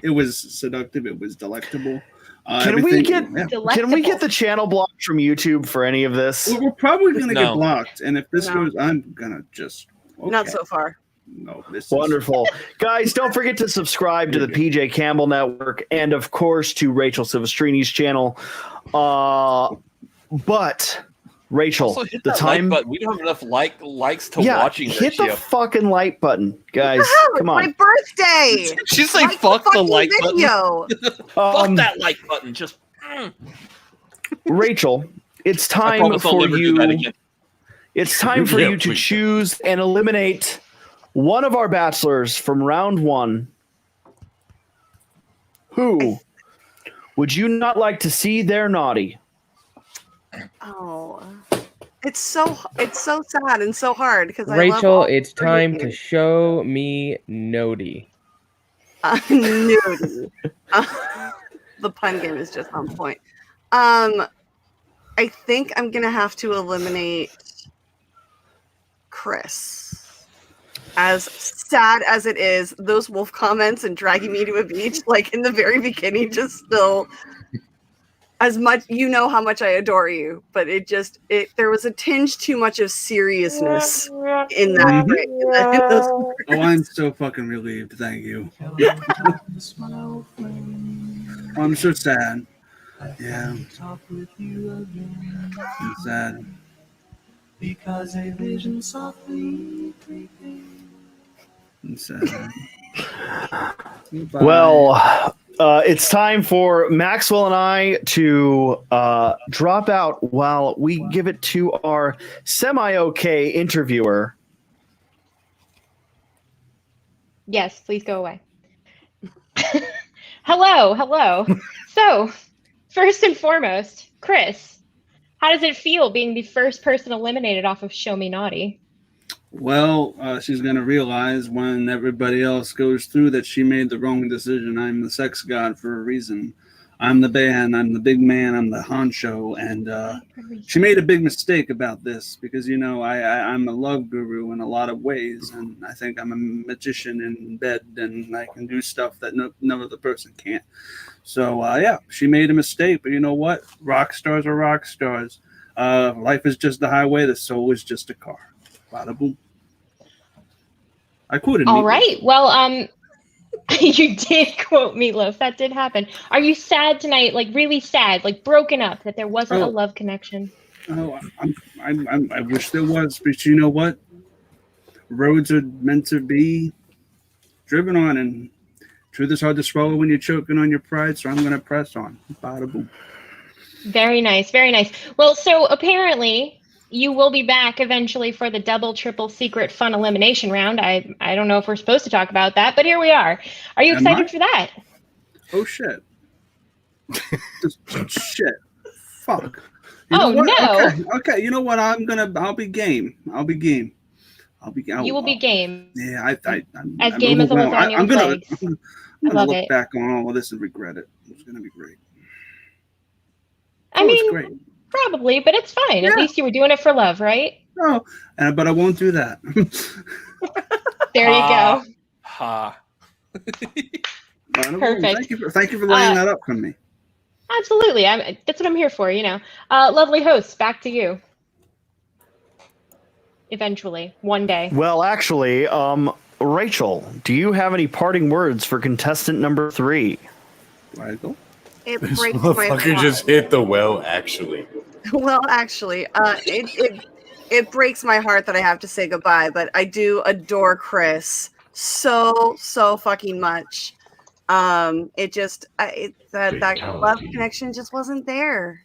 It was seductive. It was delectable.
Can we get the channel blocked from YouTube for any of this?
Well, we're probably gonna get blocked, and if this goes, I'm gonna just
Not so far.
No, this
Wonderful. Guys, don't forget to subscribe to the PJ Campbell Network and, of course, to Rachel Silvestrini's channel. But, Rachel,
Also, hit
the
that
time...
like button. We don't have enough likes to watching
hit
ratio.
the fucking like button, guys.
It's
Come on.
my birthday.
She's like, fuck the like
video.
button. Fuck that like button. Just...
Rachel, it's time for you... It's time for you to choose and eliminate one of our bachelors from round one. Who would you not like to see their naughty?
Oh, it's so sad and so hard because
Rachel, it's time to show me Nody.
Nody. The pun game is just on point. I think I'm gonna have to eliminate Chris. As sad as it is, those wolf comments and dragging me to a beach, like in the very beginning, just still. As much, you know how much I adore you, but there was a tinge too much of seriousness in that.
Oh, I'm so fucking relieved. Thank you. I'm so sad. Yeah. I'm sad.
Because a vision softly creeping.
I'm sad.
Well, it's time for Maxwell and I to drop out while we give it to our semi-okay interviewer.
Yes, please go away. Hello. So, first and foremost, Chris, how does it feel being the first person eliminated off of Show Me Naughty?
Well, she's going to realize when everybody else goes through that she made the wrong decision. I'm the sex god for a reason. I'm the band, I'm the big man, I'm the honcho. And she made a big mistake about this because, you know, I'm a love guru in a lot of ways. And I think I'm a magician in bed and I can do stuff that no other person can't. So, yeah, she made a mistake. But you know what? Rock stars are rock stars. Life is just a highway. The soul is just a car. Bada boom. I quoted
All
Meatloaf.
right. Well, you did quote Meatloaf. That did happen. Are you sad tonight? Like really sad? Like broken up that there wasn't a love connection?
Oh, I wish there was, but you know what? Roads are meant to be driven on, and truth is hard to swallow when you're choking on your pride. So I'm going to press on. Bada boom.
Very nice. Very nice. Well, so apparently you will be back eventually for the double, triple secret fun elimination round. I don't know if we're supposed to talk about that, but here we are. Are you excited for that?
Oh, shit. Shit. Fuck.
No.
Okay. You know what? I'll be game. I'll be game.
You will be game.
Yeah, I'm
as game as a lasagna with legs.
I'm gonna look
it.
back on all of this and regret it. It's gonna be great.
I mean,
it's great.
Probably, but it's fine. Yeah. At least you were doing it for love, right?
No, but I won't do that.
There you go.
Ha.
Perfect.
Thank you for laying that up for me.
Absolutely. That's what I'm here for, you know. Lovely hosts, back to you. Eventually, one day.
Well, actually, Rachel, do you have any parting words for contestant number 3?
Michael?
It
This
breaks my
motherfucker
heart.
just hit the well, actually.
Well, actually, it breaks my heart that I have to say goodbye, but I do adore Chris so fucking much. It just that love connection just wasn't there.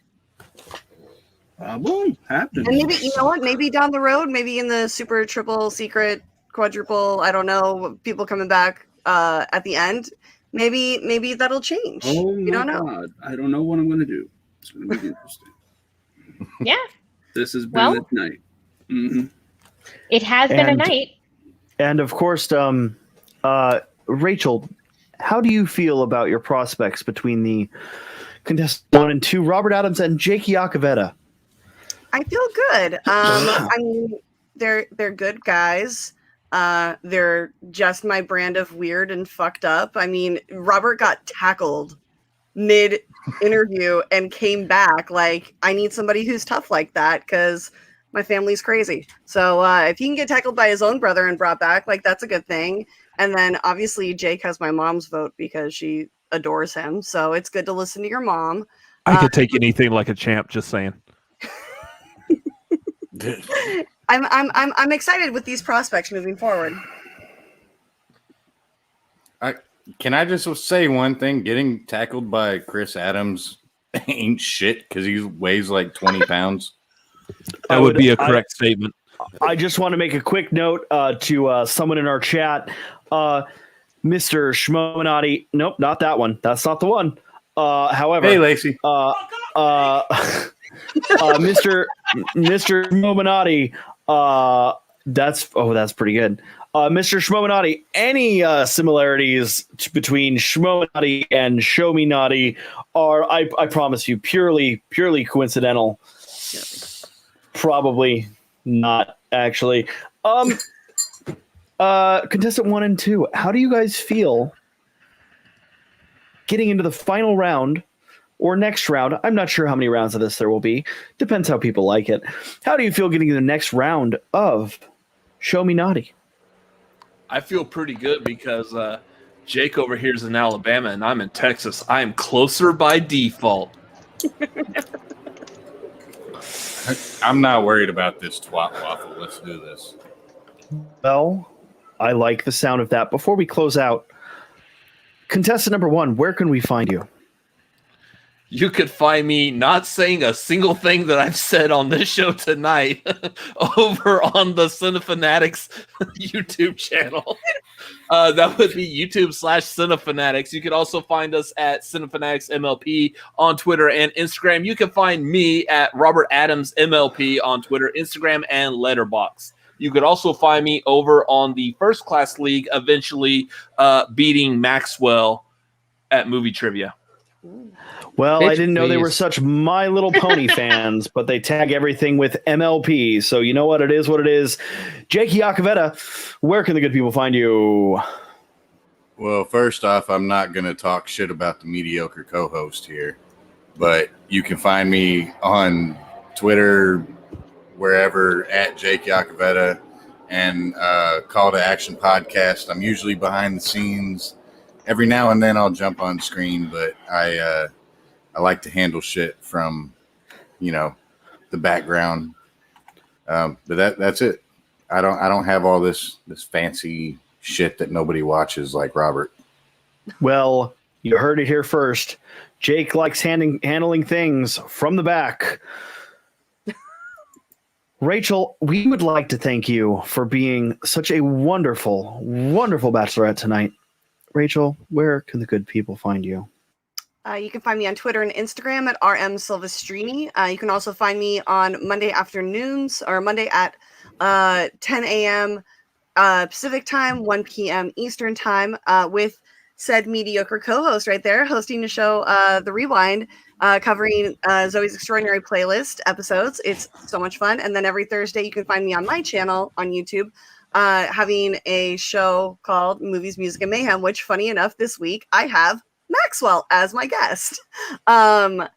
Problem happened.
And maybe, you know what? Maybe down the road, maybe in the super triple secret quadruple, I don't know, people coming back at the end, maybe that'll change.
Oh
you
my
don't know.
God. I don't know what I'm gonna do. It's gonna be interesting.
Yeah.
This has been
Well,
a night. Mm-hmm.
It has been a night.
And of course, Rachel, how do you feel about your prospects between the contestants 1 and 2, Robert Adams and Jake Iacovetta?
I feel good. I mean, they're good guys. They're just my brand of weird and fucked up. I mean, Robert got tackled mid-interview and came back. Like, I need somebody who's tough like that because my family's crazy. So if he can get tackled by his own brother and brought back, like, that's a good thing. And then obviously Jake has my mom's vote because she adores him. So it's good to listen to your mom.
I could take anything like a champ. Just saying.
I'm excited with these prospects moving forward.
Can I just say one thing? Getting tackled by Chris Adams ain't shit because he weighs like 20 pounds.
That would be a correct statement.
I just want to make a quick note to someone in our chat. Mr. Schmominati. Nope, not that one. That's not the one. However,
hey, Lacey.
Mr. Schmominati. That's pretty good. Mr. Schmominati, any similarities between Schmominati and Show Me Naughty are, I promise you, purely coincidental. Probably not, actually. Contestant 1 and 2, how do you guys feel getting into the final round or next round? I'm not sure how many rounds of this there will be. Depends how people like it. How do you feel getting in the next round of Show Me Naughty?
I feel pretty good because Jake over here is in Alabama and I'm in Texas. I am closer by default.
I'm not worried about this twat waffle. Let's do this.
Well, I like the sound of that. Before we close out, contestant number 1, where can we find you?
You could find me not saying a single thing that I've said on this show tonight over on the Cinefanatics YouTube channel. That would be YouTube/Cinefanatics. You could also find us at Cinefanatics MLP on Twitter and Instagram. You can find me at Robert Adams MLP on Twitter, Instagram, and Letterboxd. You could also find me over on the First Class League, eventually beating Maxwell at Movie Trivia.
Well,
Bitch,
I didn't know they were
please.
such My Little Pony fans, but they tag everything with MLP. So you know what it is, Jake Iacovetta, where can the good people find you?
Well, first off, I'm not going to talk shit about the mediocre co-host here, but you can find me on Twitter, wherever, at Jake Iacovetta, and Call to Action Podcast. I'm usually behind the scenes. Every now and then I'll jump on screen, but I like to handle shit from, the background. But that's it. I don't have all this fancy shit that nobody watches like Robert.
Well, you heard it here first. Jake likes handling things from the back. Rachel, we would like to thank you for being such a wonderful, wonderful bachelorette tonight. Rachel, where can the good people find you?
You can find me on Twitter and Instagram at rmsilvestrini. You can also find me on Monday afternoons or Monday at 10 a.m. Pacific time, 1 p.m. Eastern time with said mediocre co-host right there hosting the show, The Rewind, covering Zoe's Extraordinary Playlist episodes. It's so much fun. And then every Thursday you can find me on my channel on YouTube having a show called Movies, Music, and Mayhem, which, funny enough, this week I have Maxwell as my guest. And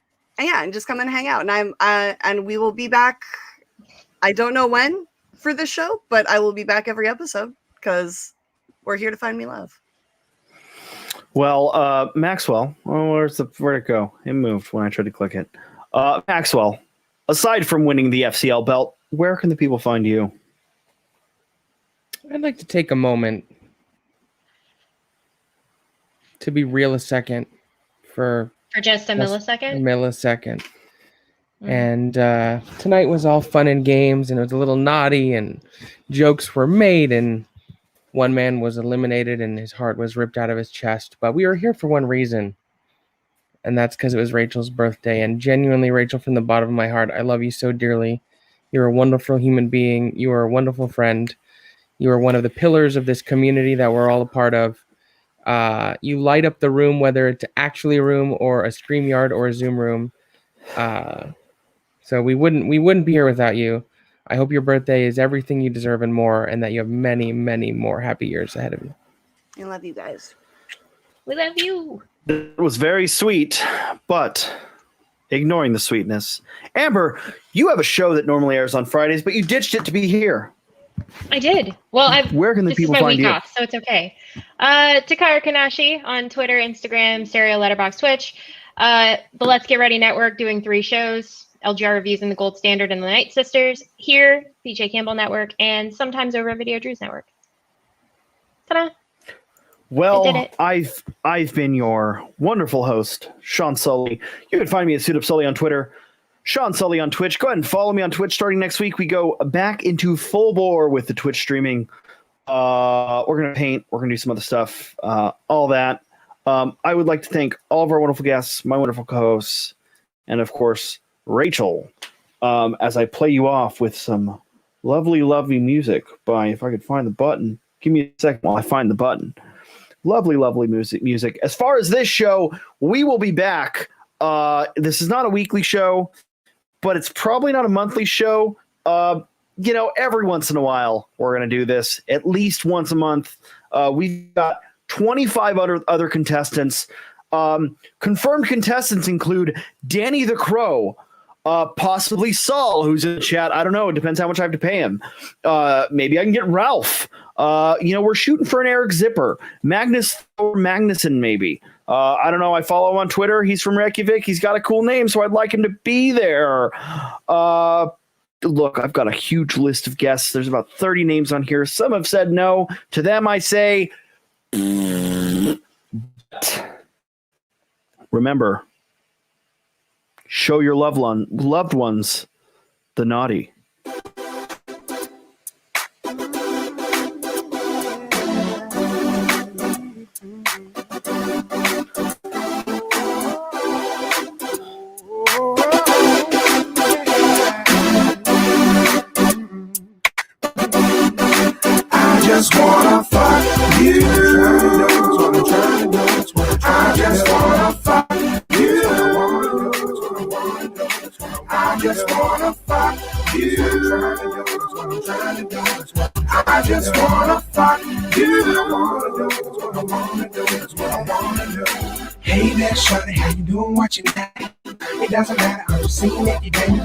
just come and hang out. And and we will be back. I don't know when for this show, but I will be back every episode because we're here to find me love.
Well, Maxwell, where'd it go? It moved when I tried to click it. Maxwell, aside from winning the FCL belt, where can the people find you?
I'd like to take a moment to be real a second for
just a millisecond.
A millisecond. And tonight was all fun and games, and it was a little naughty, and jokes were made, and one man was eliminated, and his heart was ripped out of his chest. But we were here for one reason, and that's because it was Rachel's birthday. And genuinely, Rachel, from the bottom of my heart, I love you so dearly. You're a wonderful human being. You are a wonderful friend. You are one of the pillars of this community that we're all a part of. You light up the room, whether it's actually a room or a StreamYard or a Zoom room. So we wouldn't be here without you. I hope your birthday is everything you deserve and more, and that you have many, many more happy years ahead of you.
I love you guys.
We love you.
It was very sweet, but ignoring the sweetness. Amber, you have a show that normally airs on Fridays, but you ditched it to be here.
I did. Well,
where can the people
this is my
find
week
you?
off, so it's okay. Takara Kanashi on Twitter, Instagram, Serial Letterboxd, Twitch. The Let's Get Ready Network doing 3 shows. LGR Reviews and the Gold Standard and the Night Sisters. Here, PJ Campbell Network, and sometimes over Video Drews Network. Ta-da!
Well, I've been your wonderful host, Sean Sully. You can find me at Suit Up Sully on Twitter, Sean Sully on Twitch. Go ahead and follow me on Twitch. Starting next week, we go back into full bore with the Twitch streaming. We're gonna paint. We're gonna do some other stuff. All that. I would like to thank all of our wonderful guests, my wonderful co-hosts, and of course, Rachel, as I play you off with some lovely, lovely music by, if I could find the button. Give me a second while I find the button. Lovely, lovely music. As far as this show, we will be back. This is not a weekly show, but it's probably not a monthly show. Every once in a while, we're going to do this at least once a month. We've got 25 other contestants. Confirmed contestants include Danny the Crow, possibly Saul, who's in the chat. I don't know. It depends how much I have to pay him. Maybe I can get Ralph. We're shooting for an Eric Zipper. Magnus or Magnuson, maybe. I don't know. I follow him on Twitter. He's from Reykjavik. He's got a cool name, so I'd like him to be there. Look, I've got a huge list of guests. There's about 30 names on here. Some have said no. To them, I say, remember, show your loved ones the naughty.
I just wanna fuck you. I just wanna fuck you. I just wanna fuck you. I just wanna fuck you. Hey there, shorty, how you doing? What you like? It doesn't matter, I'm just seeing if you can.